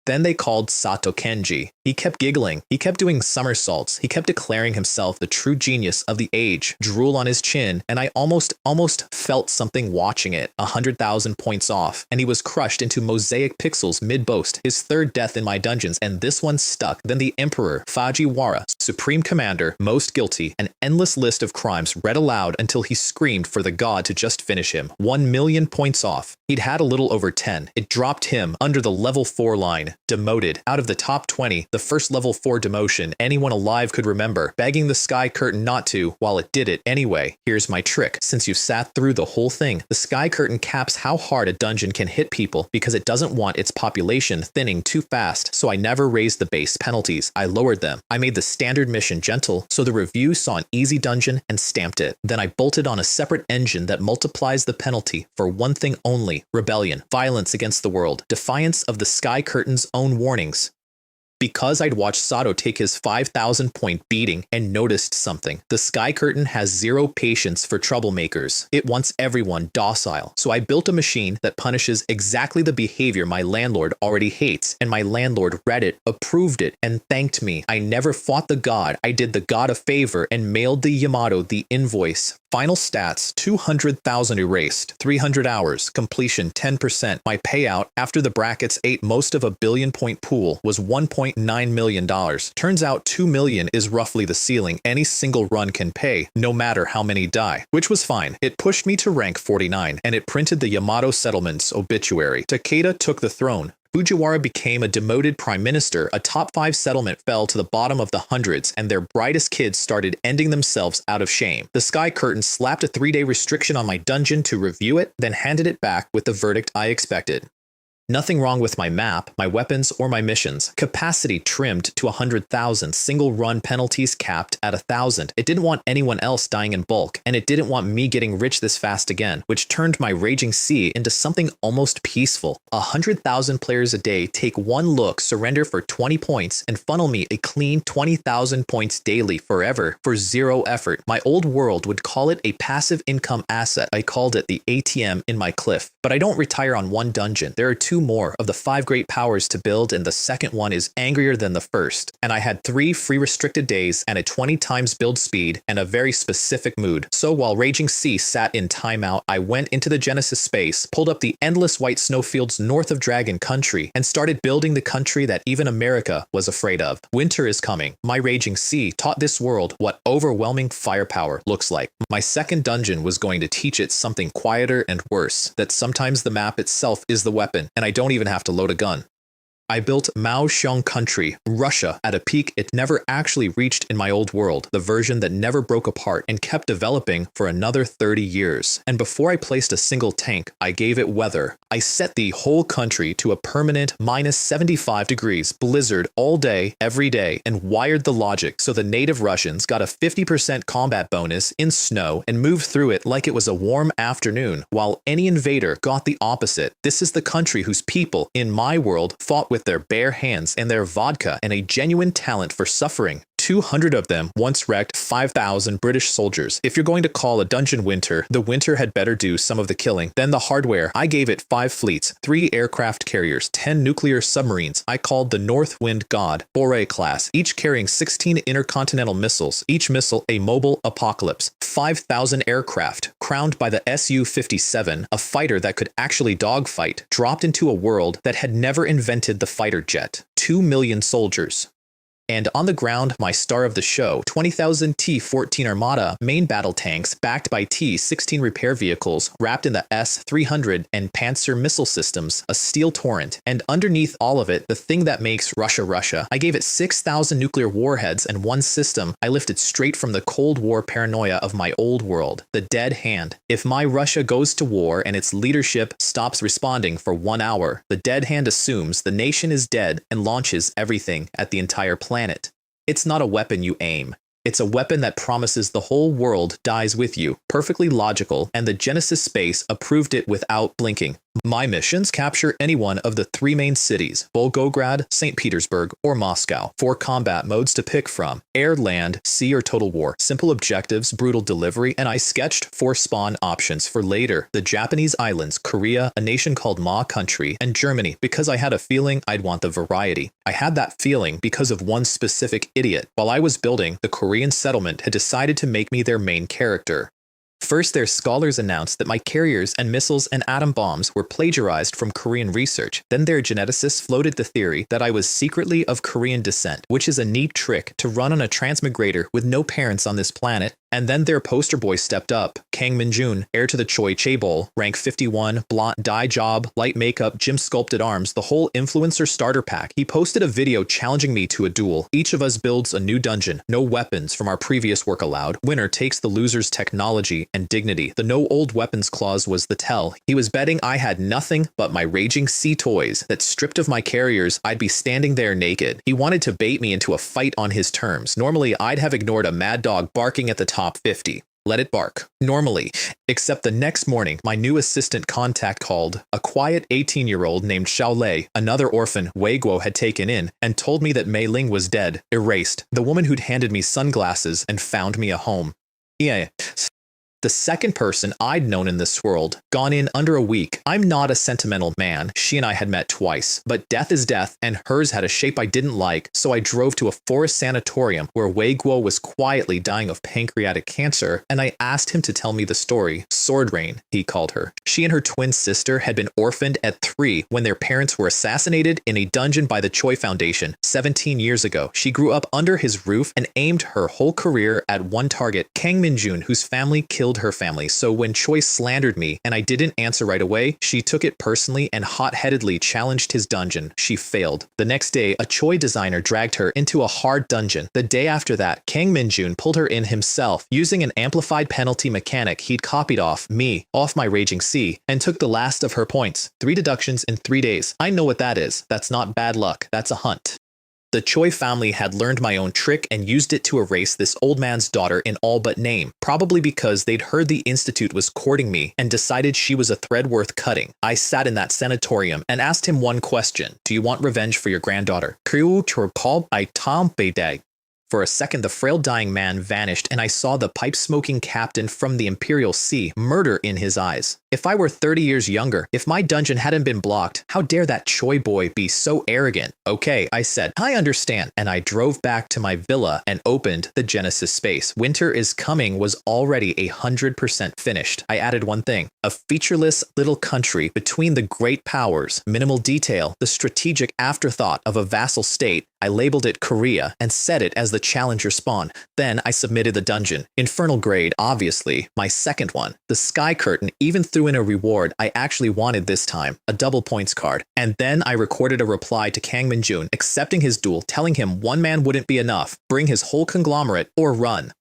Then they called Sato Kenji. He kept giggling, he kept doing somersaults, he kept declaring himself the true genius of the age, drool on his chin, and I almost felt something watching it, 100,000 points off, and he was crushed into mosaic pixels mid-boast, his third death in my dungeons, and this one stuck. Then the Emperor, Fujiwara, Supreme Commander, most guilty, an endless list of crimes read aloud until he screamed for the god to just finish him. 1,000,000 points off. He'd had a little over 10. It dropped him under the level 4 line, demoted, out of the top 20, the first level 4 demotion anyone alive could remember, begging the Sky Curtain not to, while it did it anyway. Here's my trick. Since you sat through the whole thing, the Sky Curtain caps how hard a dungeon can hit people because it doesn't want its population thinning too fast, so I never raised the base penalties. I lowered them. I made the standard mission gentle, so the review saw an easy dungeon and stamped it. Then I bolted on a separate engine that multiplies the penalty for one thing only: rebellion, violence against the world, defiance of the Sky Curtain's own warnings. Because I'd watched Sato take his 5,000 point beating and noticed something. The Sky Curtain has zero patience for troublemakers. It wants everyone docile. So I built a machine that punishes exactly the behavior my landlord already hates, and my landlord read it, approved it, and thanked me. I never fought the god. I did the god a favor and mailed the Yamato the invoice. Final stats: 200,000 erased, 300 hours, completion 10%. My payout after the brackets ate most of a billion-point pool was $1.9 million. Turns out 2 million is roughly the ceiling any single run can pay, no matter how many die, which was fine. It pushed me to rank 49, and it printed the Yamato settlement's obituary. Takeda took the throne. Fujiwara became a demoted prime minister, a top 5 settlement fell to the bottom of the hundreds, and their brightest kids started ending themselves out of shame. The Sky Curtain slapped a 3-day restriction on my dungeon to review it, then handed it back with the verdict I expected. Nothing wrong with my map, my weapons, or my missions. Capacity trimmed to 100,000, single run penalties capped at 1,000. It didn't want anyone else dying in bulk, and it didn't want me getting rich this fast again, which turned my raging sea into something almost peaceful. 100,000 players a day take one look, surrender for 20 points, and funnel me a clean 20,000 points daily forever for zero effort. My old world would call it a passive income asset. I called it the ATM in my cliff. But I don't retire on one dungeon. There are 2 more of the 5 great powers to build, and the second one is angrier than the first. And I had 3 free restricted days and a 20 times build speed and a very specific mood. So while Raging Sea sat in timeout, I went into the Genesis space, pulled up the endless white snowfields north of Dragon Country, and started building the country that even America was afraid of. Winter is coming. My Raging Sea taught this world what overwhelming firepower looks like. My second dungeon was going to teach it something quieter and worse, that sometimes the map itself is the weapon, and I don't even have to load a gun. I built Mao Xiong Country, Russia, at a peak it never actually reached in my old world, the version that never broke apart and kept developing for another 30 years. And before I placed a single tank, I gave it weather. I set the whole country to a permanent minus 75 degrees blizzard all day, every day, and wired the logic so the native Russians got a 50% combat bonus in snow and moved through it like it was a warm afternoon, while any invader got the opposite. This is the country whose people, in my world, fought with their bare hands and their vodka and a genuine talent for suffering. 200 of them once wrecked 5,000 British soldiers. If you're going to call a dungeon winter, the winter had better do some of the killing. Then the hardware. I gave it 5 fleets, 3 aircraft carriers, 10 nuclear submarines I called the North Wind God, Foray class, each carrying 16 intercontinental missiles, each missile a mobile apocalypse, 5,000 aircraft, crowned by the Su-57, a fighter that could actually dogfight, dropped into a world that had never invented the fighter jet, 2 million soldiers. And on the ground, my star of the show, 20,000 T-14 Armada main battle tanks backed by T-16 repair vehicles wrapped in the S-300 and Panzer missile systems, a steel torrent. And underneath all of it, the thing that makes Russia Russia, I gave it 6,000 nuclear warheads and one system I lifted straight from the Cold War paranoia of my old world, the dead hand. If my Russia goes to war and its leadership stops responding for 1 hour, the dead hand assumes the nation is dead and launches everything at the entire planet. It's not a weapon you aim. It's a weapon that promises the whole world dies with you. Perfectly logical, and the Genesis space approved it without blinking. My missions capture any one of the three main cities, Volgograd, St. Petersburg, or Moscow. 4 combat modes to pick from: air, land, sea, or total war. Simple objectives, brutal delivery, and I sketched 4 spawn options for later: the Japanese islands, Korea, a nation called Ma Country, and Germany, because I had a feeling I'd want the variety. I had that feeling because of one specific idiot. While I was building, the Korean settlement had decided to make me their main character. First, their scholars announced that my carriers and missiles and atom bombs were plagiarized from Korean research. Then their geneticists floated the theory that I was secretly of Korean descent, which is a neat trick to run on a transmigrator with no parents on this planet. And then their poster boy stepped up, Kang Min-jun, heir to the Choi chaebol, rank 51, blonde, dye job, light makeup, gym sculpted arms, the whole influencer starter pack. He posted a video challenging me to a duel. Each of us builds a new dungeon. No weapons from our previous work allowed. Winner takes the loser's technology and dignity. The no old weapons clause was the tell. He was betting I had nothing but my raging sea toys, that stripped of my carriers, I'd be standing there naked. He wanted to bait me into a fight on his terms. Normally, I'd have ignored a mad dog barking at the top 50. Let it bark. Normally. Except the next morning, my new assistant contact called. A quiet 18-year-old named Xiao Lei, another orphan Wei Guo had taken in, and told me that Mei Ling was dead, erased. The woman who'd handed me sunglasses and found me a home. Yeah. The second person I'd known in this world, gone in under a week. I'm not a sentimental man. She and I had met twice, but death is death, and hers had a shape I didn't like, so I drove to a forest sanatorium where Wei Guo was quietly dying of pancreatic cancer, and I asked him to tell me the story. Sword Rain, he called her. She and her twin sister had been orphaned at 3 when their parents were assassinated in a dungeon by the Choi Foundation 17 years ago. She grew up under his roof and aimed her whole career at one target, Kang Min-jun, whose family killed her family. So when Choi slandered me and I didn't answer right away, she took it personally and hot-headedly challenged his dungeon. She failed. The next day, a Choi designer dragged her into a hard dungeon. The day after that, Kang Min-jun pulled her in himself using an amplified penalty mechanic he'd copied off my raging sea, and took the last of her points. 3 deductions in 3 days. I know what that is. That's not bad luck. That's a hunt. The Choi family had learned my own trick and used it to erase this old man's daughter in all but name, probably because they'd heard the Institute was courting me and decided she was a thread worth cutting. I sat in that sanatorium and asked him one question: do you want revenge for your granddaughter? For a second, the frail dying man vanished, and I saw the pipe-smoking captain from the Imperial Sea, murder in his eyes. If I were 30 years younger, if my dungeon hadn't been blocked, how dare that Choi boy be so arrogant? Okay, I said, I understand, and I drove back to my villa and opened the Genesis space. Winter is Coming was already 100% finished. I added one thing: a featureless little country between the great powers, minimal detail, the strategic afterthought of a vassal state. I labeled it Korea and set it as the challenger spawn. Then I submitted the dungeon. Infernal grade, obviously, my second one. The Sky Curtain even threw in a reward I actually wanted this time, a double points card. And then I recorded a reply to Kang Min-jun, accepting his duel, telling him one man wouldn't be enough, bring his whole conglomerate or run.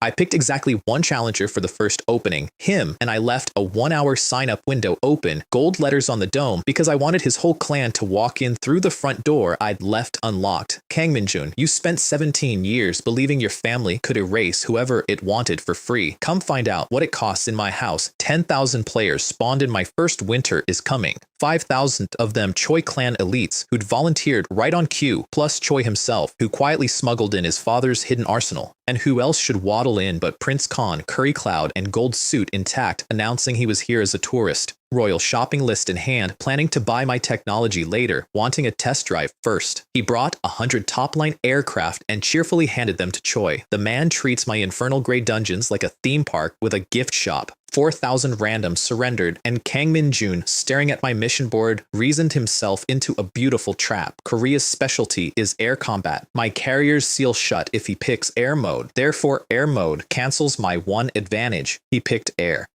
I picked exactly one challenger for the first opening, him, and I left a 1-hour sign-up window open, gold letters on the dome, because I wanted his whole clan to walk in through the front door I'd left unlocked. Kang Min-jun, you spent 17 years believing your family could erase whoever it wanted for free. Come find out what it costs in my house. 10,000 players spawned in my first winter is coming. 5,000 of them Choi clan elites who'd volunteered right on cue, plus Choi himself, who quietly smuggled in his father's hidden arsenal. And who else should waddle in but Prince Khan, curry cloud, and gold suit intact, announcing he was here as a tourist. Royal shopping list in hand, planning to buy my technology later, wanting a test drive first. He brought 100 top-line aircraft and cheerfully handed them to Choi. The man treats my infernal grade dungeons like a theme park with a gift shop. 4,000 randoms surrendered, and Kang Min-jun, staring at my mission board, reasoned himself into a beautiful trap. Korea's specialty is air combat. My carriers seal shut if he picks air mode. Therefore, air mode cancels my one advantage. He picked air.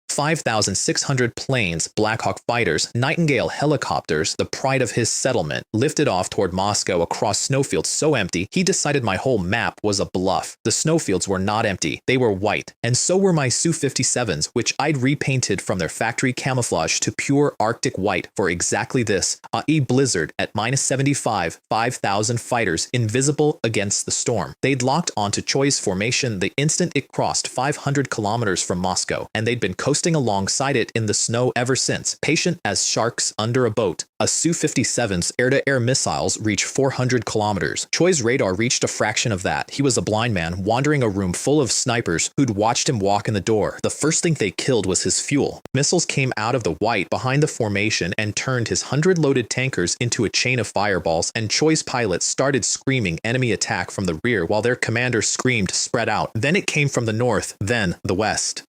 5,600 planes, Black Hawk fighters, Nightingale helicopters, the pride of his settlement, lifted off toward Moscow across snowfields so empty, he decided my whole map was a bluff. The snowfields were not empty, they were white, and so were my Su-57s, which I'd repainted from their factory camouflage to pure Arctic white for exactly this, a blizzard at -75, 5,000 fighters invisible against the storm. They'd locked onto Choi's formation the instant it crossed 500 kilometers from Moscow, and they'd been coasting resting alongside it in the snow ever since, patient as sharks under a boat. A Su-57's air-to-air missiles reach 400 kilometers. Choi's radar reached a fraction of that. He was a blind man wandering a room full of snipers who'd watched him walk in the door. The first thing they killed was his fuel. Missiles came out of the white behind the formation and turned his 100 loaded tankers into a chain of fireballs, and Choi's pilots started screaming enemy attack from the rear while their commander screamed spread out. Then it came from the north, then the west.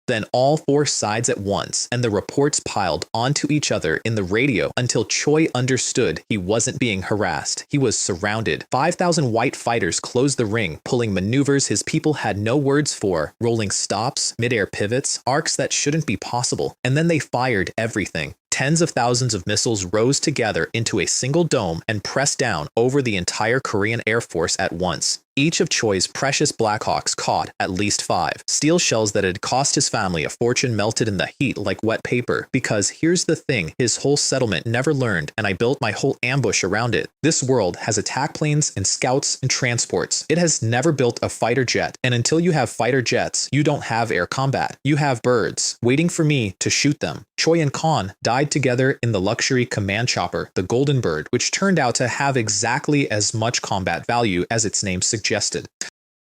Then all four sides at once, and the reports piled onto each other in the radio until Choi understood he wasn't being harassed. He was surrounded. 5,000 white fighters closed the ring, pulling maneuvers his people had no words for, rolling stops, mid-air pivots, arcs that shouldn't be possible, and then they fired everything. Tens of thousands of missiles rose together into a single dome and pressed down over the entire Korean Air Force at once. Each of Choi's precious Blackhawks caught at least 5. Steel shells that had cost his family a fortune melted in the heat like wet paper. Because here's the thing, his whole settlement never learned, and I built my whole ambush around it. This world has attack planes and scouts and transports. It has never built a fighter jet, and until you have fighter jets, you don't have air combat. You have birds, waiting for me to shoot them. Choi and Khan died together in the luxury command chopper, the Golden Bird, which turned out to have exactly as much combat value as its name suggested.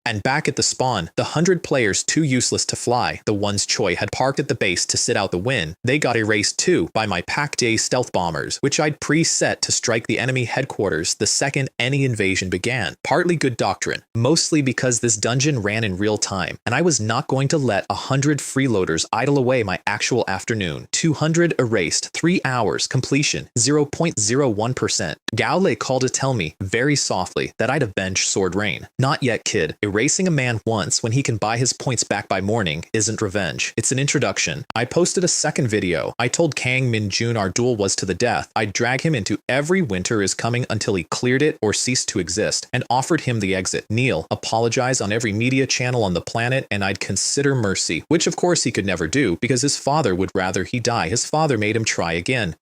And back at the spawn, the 100 players too useless to fly, the ones Choi had parked at the base to sit out the win, they got erased too by my Pack-Day stealth bombers, which I'd pre-set to strike the enemy headquarters the second any invasion began. Partly good doctrine, mostly because this dungeon ran in real time, and I was not going to let 100 freeloaders idle away my actual afternoon. 200 erased, 3 hours, completion, 0.01%. Gao Lei called to tell me, very softly, that I'd avenge Sword Rain. Not yet, kid. Erasing a man once when he can buy his points back by morning isn't revenge. It's an introduction. I posted a second video. I told Kang Min-jun our duel was to the death. I'd drag him into every winter is coming until he cleared it or ceased to exist, and offered him the exit. Kneel, apologize on every media channel on the planet, and I'd consider mercy, which of course he could never do because his father would rather he die. His father made him try again.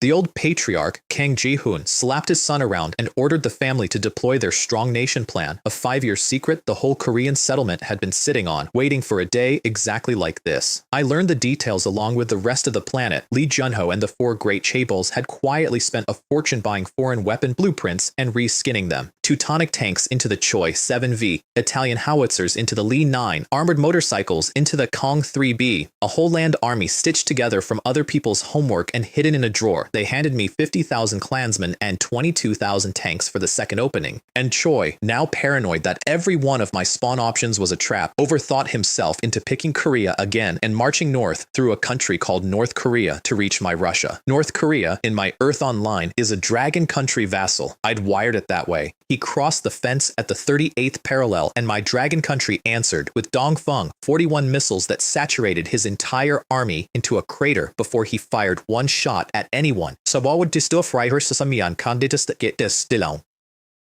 The old patriarch, Kang Ji-hoon, slapped his son around and ordered the family to deploy their strong nation plan, a 5-year secret the whole Korean settlement had been sitting on, waiting for a day exactly like this. I learned the details along with the rest of the planet. Lee Jun-ho and the 4 great chaebols had quietly spent a fortune buying foreign weapon blueprints and reskinning them. Teutonic tanks into the Choi 7V, Italian howitzers into the Lee 9, armored motorcycles into the Kong 3B, a whole land army stitched together from other people's homework and hidden in a drawer. They handed me 50,000 clansmen and 22,000 tanks for the second opening. And Choi, now paranoid that every one of my spawn options was a trap, overthought himself into picking Korea again and marching north through a country called North Korea to reach my Russia. North Korea, in my Earth Online, is a dragon country vassal. I'd wired it that way. He crossed the fence at the 38th parallel, and my dragon country answered with Dongfeng 41 missiles that saturated his entire army into a crater before he fired one shot at anyone. Sa bawat disto friher sa samian candidates that get this still.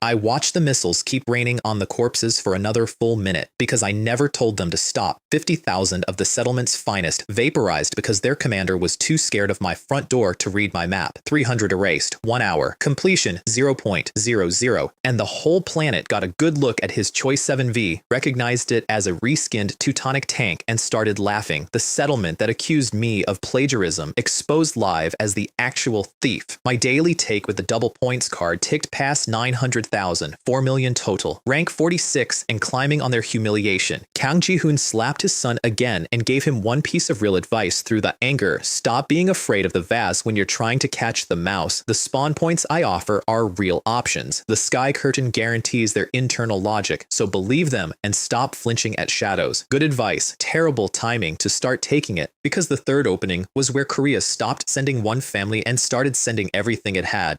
I watched the missiles keep raining on the corpses for another full minute because I never told them to stop. 50,000 of the settlement's finest vaporized because their commander was too scared of my front door to read my map. 300 erased, 1 hour, completion 0.00, and the whole planet got a good look at his Choi 7V, recognized it as a reskinned Teutonic tank, and started laughing. The settlement that accused me of plagiarism exposed live as the actual thief. My daily take with the double points card ticked past 900,000, 4 million total, rank 46 and climbing on their humiliation. Kang Ji-hoon slapped his son again and gave him one piece of real advice through the anger. Stop being afraid of the vase when you're trying to catch the mouse. The spawn points I offer are real options. The sky curtain guarantees their internal logic, so believe them and stop flinching at shadows. Good advice, terrible timing to start taking it, because the third opening was where Korea stopped sending one family and started sending everything it had.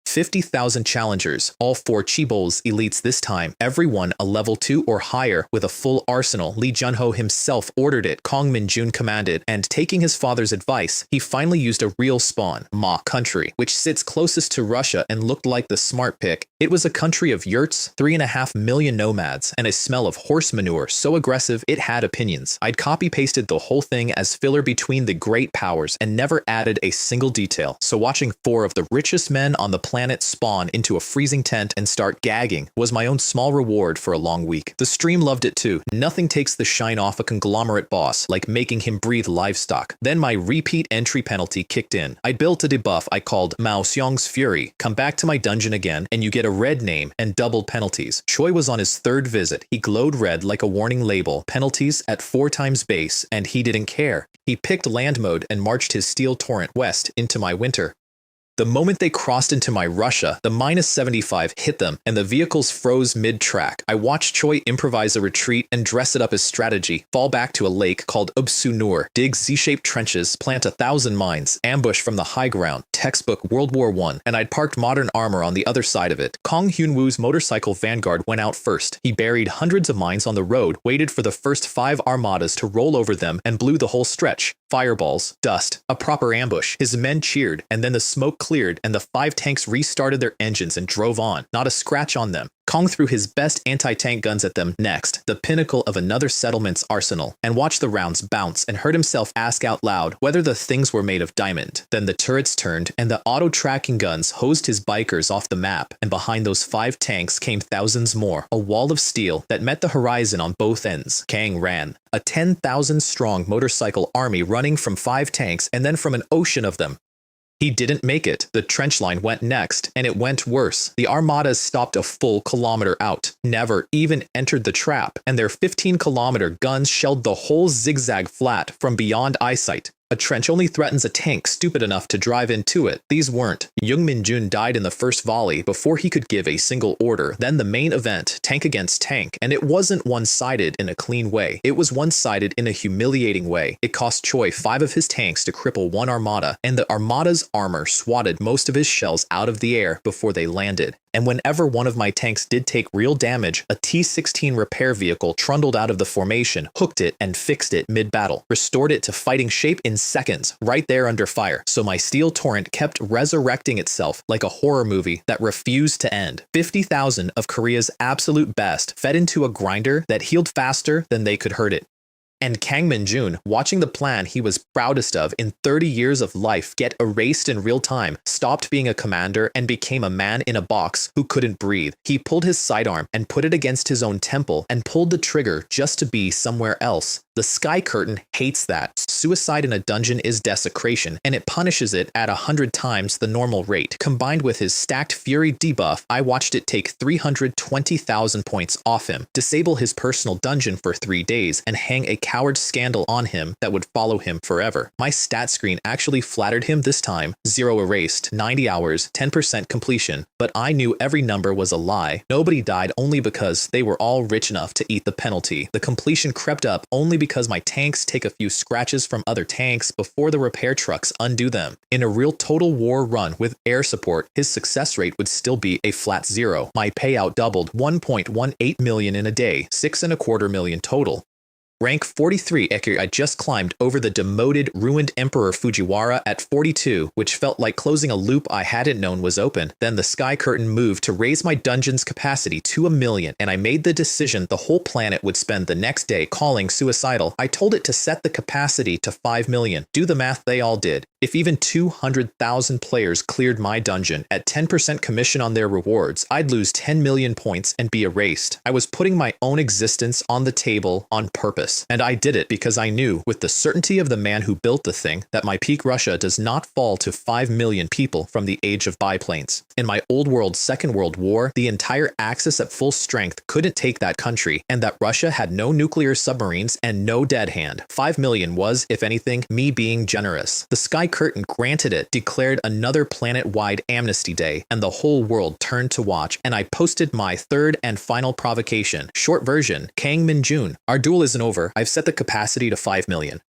50,000 challengers, all 4 chaebols elites this time, everyone a level 2 or higher with a full arsenal. Lee Jun-ho himself ordered it, Kang Min-jun commanded, and taking his father's advice, he finally used a real spawn, Ma country, which sits closest to Russia and looked like the smart pick. It was a country of yurts, 3.5 million nomads, and a smell of horse manure so aggressive it had opinions. I'd copy-pasted the whole thing as filler between the great powers and never added a single detail, so watching 4 of the richest men on the planet planet spawn into a freezing tent and start gagging was my own small reward for a long week. The stream loved it too. Nothing takes the shine off a conglomerate boss like making him breathe livestock. Then my repeat entry penalty kicked in. I built a debuff I called Mao Xiong's Fury. Come back to my dungeon again and you get a red name and doubled penalties. Choi was on his third visit. He glowed red like a warning label. Penalties at 4 times base, and he didn't care. He picked land mode and marched his steel torrent west into my winter. The moment they crossed into my Russia, the -75 hit them and the vehicles froze mid-track. I watched Choi improvise a retreat and dress it up as strategy, fall back to a lake called Ubsu Nur, dig Z-shaped trenches, plant 1,000 mines, ambush from the high ground, textbook World War I, and I'd parked modern armor on the other side of it. Kong Hyun-woo's motorcycle vanguard went out first. He buried hundreds of mines on the road, waited for the first 5 armadas to roll over them, and blew the whole stretch. Fireballs, dust, a proper ambush. His men cheered, and then the smoke cleared, and the 5 tanks restarted their engines and drove on. Not a scratch on them. Kong threw his best anti-tank guns at them next, the pinnacle of another settlement's arsenal, and watched the rounds bounce and heard himself ask out loud whether the things were made of diamond. Then the turrets turned, and the auto-tracking guns hosed his bikers off the map, and behind those 5 tanks came thousands more, a wall of steel that met the horizon on both ends. Kang ran. A 10,000-strong motorcycle army running from 5 tanks and then from an ocean of them. He didn't make it. The trench line went next, and it went worse. The armadas stopped a full kilometer out, never even entered the trap, and their 15-kilometer guns shelled the whole zigzag flat from beyond eyesight. A trench only threatens a tank stupid enough to drive into it. These weren't. Young Min-jun died in the first volley before he could give a single order. Then the main event, tank against tank, and it wasn't one-sided in a clean way. It was one-sided in a humiliating way. It cost Choi 5 of his tanks to cripple 1 armada, and the armada's armor swatted most of his shells out of the air before they landed. And whenever one of my tanks did take real damage, a T-16 repair vehicle trundled out of the formation, hooked it, and fixed it mid-battle, restored it to fighting shape in seconds, right there under fire. So my steel torrent kept resurrecting itself like a horror movie that refused to end. 50,000 of Korea's absolute best fed into a grinder that healed faster than they could hurt it. And Kang Min-jun, watching the plan he was proudest of in 30 years of life get erased in real time, stopped being a commander and became a man in a box who couldn't breathe. He pulled his sidearm and put it against his own temple and pulled the trigger just to be somewhere else. The Sky Curtain hates that. Suicide in a dungeon is desecration, and it punishes it at 100 times the normal rate. Combined with his stacked Fury debuff, I watched it take 320,000 points off him, disable his personal dungeon for 3 days, and hang a coward scandal on him that would follow him forever. My stat screen actually flattered him this time. 0 erased, 90 hours, 10% completion, but I knew every number was a lie. Nobody died only because they were all rich enough to eat the penalty. The completion crept up only because my tanks take a few scratches from other tanks before the repair trucks undo them. In a real total war run with air support, his success rate would still be a flat 0. My payout doubled 1.18 million in a day, 6.25 million total. Rank 43 Eki, I just climbed over the demoted, ruined Emperor Fujiwara at 42, which felt like closing a loop I hadn't known was open. Then the Sky Curtain moved to raise my dungeon's capacity to 1 million, and I made the decision the whole planet would spend the next day calling suicidal. I told it to set the capacity to 5 million. Do the math, they all did. If even 200,000 players cleared my dungeon at 10% commission on their rewards, I'd lose 10 million points and be erased. I was putting my own existence on the table on purpose. And I did it because I knew, with the certainty of the man who built the thing, that my peak Russia does not fall to 5 million people from the age of biplanes. In my old world Second World War, the entire Axis at full strength couldn't take that country, and that Russia had no nuclear submarines and no dead hand. 5 million was, if anything, me being generous. The Sky Curtain granted it, declared another planet-wide amnesty day, and the whole world turned to watch, and I posted my third and final provocation. Short version, Kang Min-jun. Our duel isn't over. I've set the capacity to 5 million.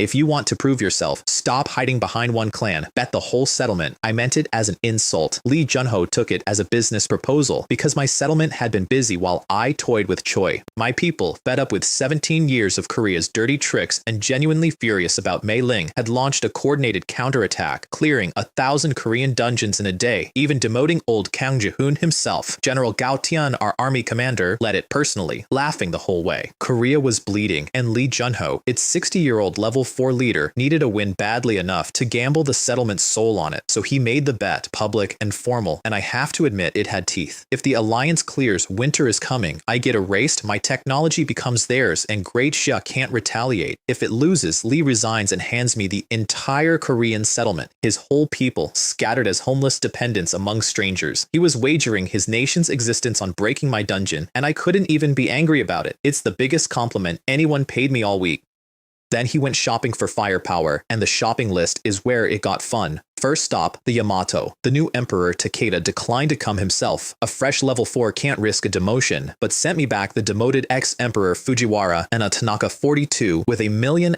If you want to prove yourself, stop hiding behind one clan, bet the whole settlement. I meant it as an insult. Lee Junho took it as a business proposal because my settlement had been busy while I toyed with Choi. My people, fed up with 17 years of Korea's dirty tricks and genuinely furious about Mei Ling, had launched a coordinated counterattack, clearing 1,000 Korean dungeons in a day, even demoting old Kang Ji-hoon himself. General Gao Tian, our army commander, led it personally, laughing the whole way. Korea was bleeding, and Lee Junho, its 60-year-old level 4 leader needed a win badly enough to gamble the settlement's soul on it, so he made the bet public and formal, and I have to admit it had teeth. If the alliance clears, winter is coming, I get erased, my technology becomes theirs, and Great Xia can't retaliate. If it loses, Lee resigns and hands me the entire Korean settlement, his whole people, scattered as homeless dependents among strangers. He was wagering his nation's existence on breaking my dungeon, and I couldn't even be angry about it. It's the biggest compliment anyone paid me all week. Then he went shopping for firepower, and the shopping list is where it got fun. First stop, the Yamato. The new Emperor Takeda declined to come himself. A fresh level 4 can't risk a demotion, but sent me back the demoted ex-Emperor Fujiwara and a Tanaka 42 with 1.5 million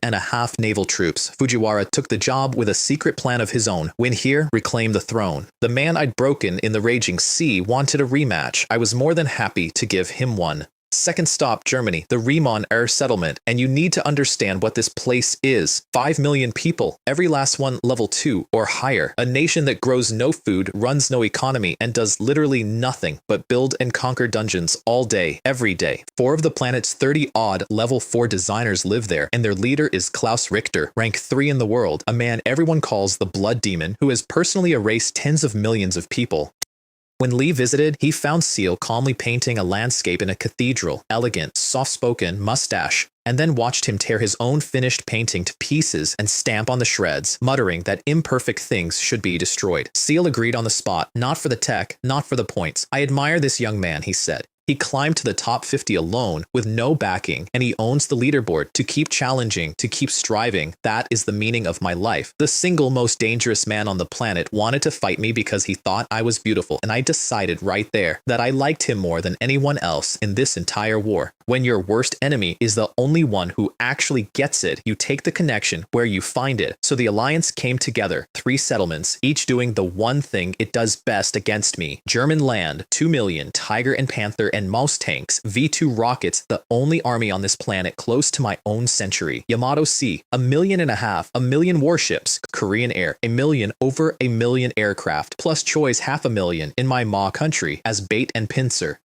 naval troops. Fujiwara took the job with a secret plan of his own. Win here, reclaim the throne. The man I'd broken in the Raging Sea wanted a rematch. I was more than happy to give him one. Second stop, Germany, the Riemann Air Settlement, and you need to understand what this place is. 5 million people, every last one level 2 or higher. A nation that grows no food, runs no economy, and does literally nothing but build and conquer dungeons all day, every day. 4 of the planet's 30-odd level 4 designers live there, and their leader is Klaus Richter, rank 3 in the world, a man everyone calls the Blood Demon, who has personally erased tens of millions of people. When Lee visited, he found Seal calmly painting a landscape in a cathedral, elegant, soft-spoken, mustache, and then watched him tear his own finished painting to pieces and stamp on the shreds, muttering that imperfect things should be destroyed. Seal agreed on the spot, not for the tech, not for the points. I admire this young man, he said. He climbed to the top 50 alone with no backing, and he owns the leaderboard. To keep challenging, to keep striving, that is the meaning of my life. The single most dangerous man on the planet wanted to fight me because he thought I was beautiful, and I decided right there that I liked him more than anyone else in this entire war. When your worst enemy is the only one who actually gets it, you take the connection where you find it. So the alliance came together, 3 settlements, each doing the one thing it does best against me. German land, 2 million, Tiger and Panther and Mouse tanks, V2 rockets, the only army on this planet close to my own century. Yamato Sea, 1.5 million, 1 million warships. Korean Air, 1 million, over 1 million aircraft, plus Choi's 500,000 in my Ma country as bait and pincer.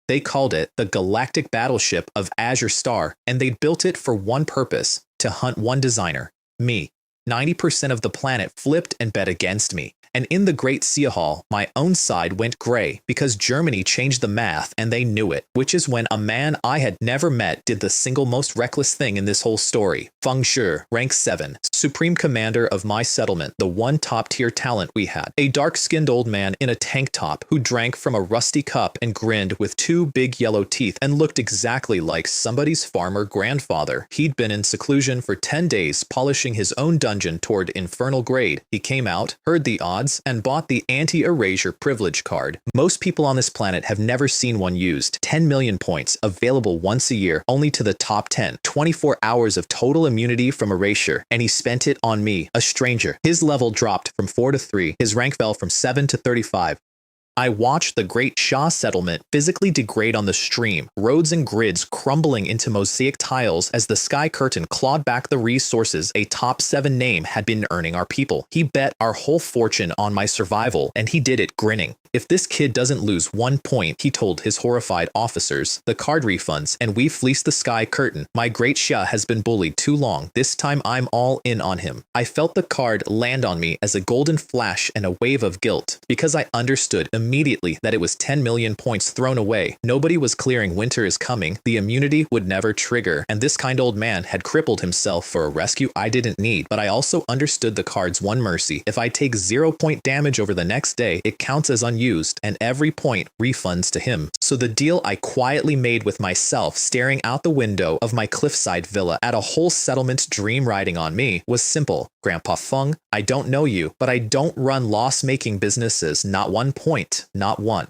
They called it the Galactic Battleship of Azure Star, and they'd built it for one purpose, to hunt one designer, me. 90% of the planet flipped and bet against me. And in the Great Sea Hall, my own side went gray because Germany changed the math and they knew it, which is when a man I had never met did the single most reckless thing in this whole story. Feng Shi, rank 7, supreme commander of my settlement, the one top-tier talent we had. A dark-skinned old man in a tank top who drank from a rusty cup and grinned with 2 big yellow teeth and looked exactly like somebody's farmer grandfather. He'd been in seclusion for 10 days polishing his own dungeon toward infernal grade. He came out, heard the odds, and bought the anti-erasure privilege card. Most people on this planet have never seen one used. 10 million points, available once a year, only to the top 10. 24 hours of total immunity from erasure, and he spent it on me, a stranger. His level dropped from 4 to 3. His rank fell from 7 to 35. I watched the Great Xia settlement physically degrade on the stream, roads and grids crumbling into mosaic tiles as the sky curtain clawed back the resources a top 7 name had been earning our people. He bet our whole fortune on my survival, and he did it grinning. If this kid doesn't lose 1 point, he told his horrified officers, the card refunds, and we fleece the sky curtain. My Great Xia has been bullied too long. This time I'm all in on him. I felt the card land on me as a golden flash and a wave of guilt, because I understood immediately that it was 10 million points thrown away. Nobody was clearing winter is coming. The immunity would never trigger, and this kind old man had crippled himself for a rescue I didn't need. But I also understood the card's one mercy. If I take 0 point damage over the next day, it counts as unused, and every point refunds to him. So the deal I quietly made with myself, staring out the window of my cliffside villa at a whole settlement dream riding on me, was simple. Grandpa Feng, I don't know you, but I don't run loss-making businesses, not 1 point, not one.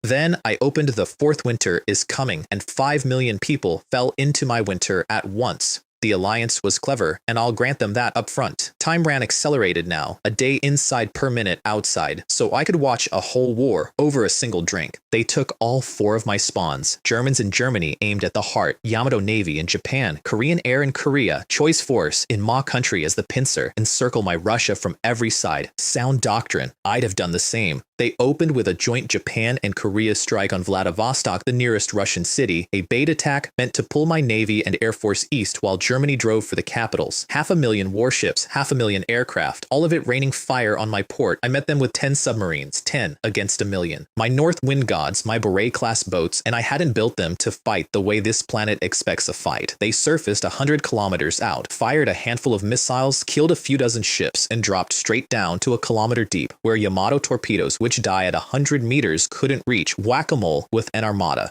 Then I opened the 4th winter is coming, and 5 million people fell into my winter at once. The alliance was clever, and I'll grant them that up front. Time ran accelerated now, a day inside per minute outside, so I could watch a whole war over a single drink. They took all 4 of my spawns. Germans in Germany aimed at the heart, Yamato Navy in Japan, Korean Air in Korea, Choice Force in Ma country as the pincer, encircle my Russia from every side. Sound doctrine. I'd have done the same. They opened with a joint Japan and Korea strike on Vladivostok, the nearest Russian city, a bait attack meant to pull my Navy and Air Force east while Germany drove for the capitals. 500,000 warships, 500,000 aircraft, all of it raining fire on my port. I met them with 10 submarines, 10 against 1,000,000. My North Wind Gods, my Beret-class boats, and I hadn't built them to fight the way this planet expects a fight. They surfaced 100 kilometers out, fired a handful of missiles, killed a few dozen ships, and dropped straight down to a kilometer deep, where Yamato torpedoes, which die at 100 meters, couldn't reach. Whack-a-mole with an armada.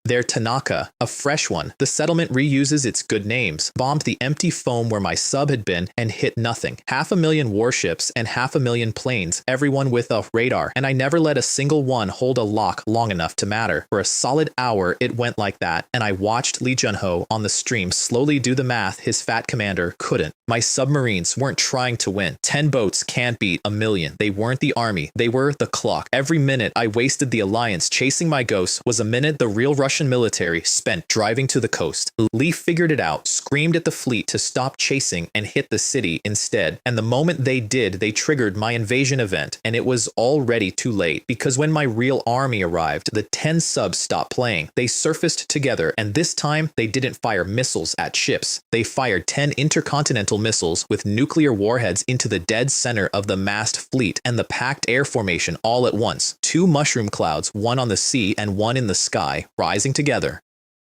Their Tanaka, a fresh one, the settlement reuses its good names, bombed the empty foam where my sub had been and hit nothing. 500,000 warships and 500,000 planes, everyone with a radar, and I never let a single one hold a lock long enough to matter. For a solid hour it went like that, and I watched Lee Junho on the stream slowly do the math his fat commander couldn't. My submarines weren't trying to win. 10 boats can't beat 1,000,000. They weren't the army, they were the clock. Every minute I wasted the alliance chasing my ghosts was a minute the real Russian military spent driving to the coast. Lee figured it out, screamed at the fleet to stop chasing and hit the city instead, and the moment they did, they triggered my invasion event, and it was already too late, because when my real army arrived, the 10 subs stopped playing. They surfaced together, and this time they didn't fire missiles at ships. They fired 10 intercontinental missiles with nuclear warheads into the dead center of the massed fleet and the packed air formation all at once. 2 mushroom clouds, one on the sea and one in the sky, rising together.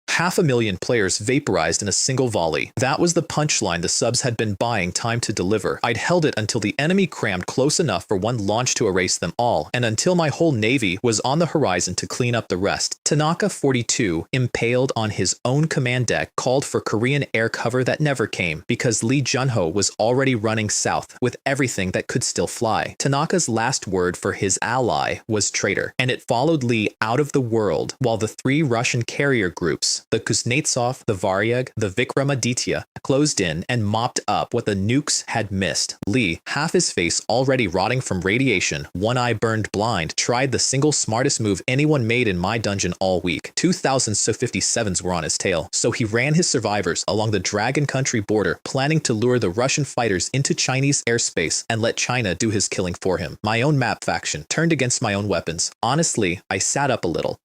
500,000 players vaporized in a single volley. That was the punchline the subs had been buying time to deliver. I'd held it until the enemy crammed close enough for one launch to erase them all, and until my whole navy was on the horizon to clean up the rest. Tanaka 42, impaled on his own command deck, called for Korean air cover that never came, because Lee Junho was already running south with everything that could still fly. Tanaka's last word for his ally was traitor, and it followed Lee out of the world, while the 3 Russian carrier groups, the Kuznetsov, the Varyag, the Vikramaditya, closed in and mopped up what the nukes had missed. Lee, half his face already rotting from radiation, one eye burned blind, tried the single smartest move anyone made in my dungeon all week. 2,000 Su-57s were on his tail, so he ran his survivors along the Dragon Country border, planning to lure the Russian fighters into Chinese airspace and let China do his killing for him. My own map faction turned against my own weapons. Honestly, I sat up a little.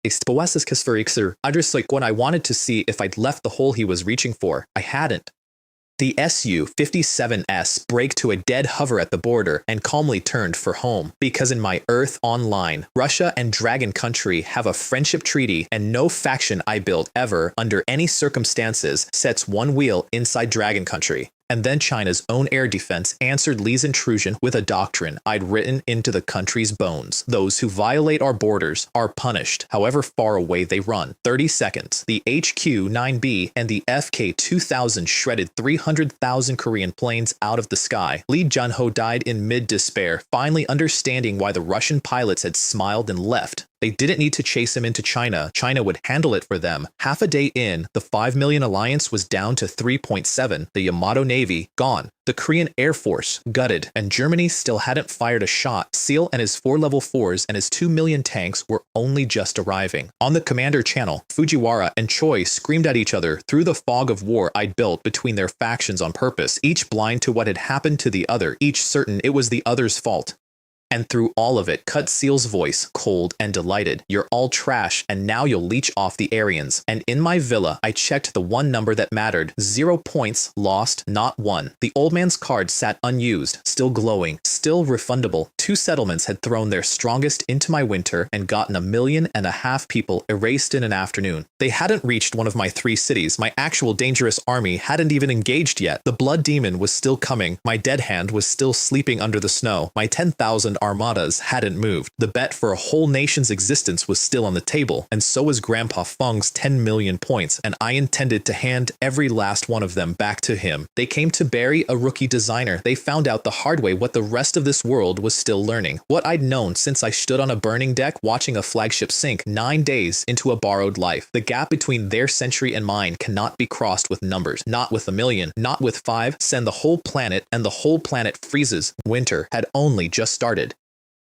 I just like when I wanted to see if I'd left the hole he was reaching for. I hadn't. The Su-57S braked to a dead hover at the border and calmly turned for home. Because in my Earth Online, Russia and Dragon Country have a friendship treaty, and no faction I built ever, under any circumstances, sets one wheel inside Dragon Country. And then China's own air defense answered Lee's intrusion with a doctrine I'd written into the country's bones. Those who violate our borders are punished, however far away they run. 30 seconds. The HQ-9B and the FK-2000 shredded 300,000 Korean planes out of the sky. Lee Junho died in mid-despair, finally understanding why the Russian pilots had smiled and left. They didn't need to chase him into China. China would handle it for them. Half a day in, the 5,000,000 alliance was down to 3.7, the Yamato Navy gone, the Korean Air Force gutted, and Germany still hadn't fired a shot. Seal and his 4 level 4s and his 2 million tanks were only just arriving. On the commander channel, Fujiwara and Choi screamed at each other through the fog of war I'd built between their factions on purpose, each blind to what had happened to the other, each certain it was the other's fault. And through all of it, cut Seal's voice, cold and delighted. You're all trash, and now you'll leech off the Aryans. And in my villa, I checked the one number that mattered. 0 points, lost, not one. The old man's card sat unused, still glowing, still refundable. 2 settlements had thrown their strongest into my winter and gotten 1.5 million people erased in an afternoon. They hadn't reached one of my 3 cities. My actual dangerous army hadn't even engaged yet. The blood demon was still coming. My dead hand was still sleeping under the snow. My 10,000 armadas hadn't moved. The bet for a whole nation's existence was still on the table, and so was Grandpa Fung's 10 million points, and I intended to hand every last one of them back to him. They came to bury a rookie designer. They found out the hard way what the rest of this world was still learning. What I'd known since I stood on a burning deck watching a flagship sink 9 days into a borrowed life. The gap between their century and mine cannot be crossed with numbers. Not with 1 million, not with 5. Send the whole planet, and the whole planet freezes. Winter had only just started.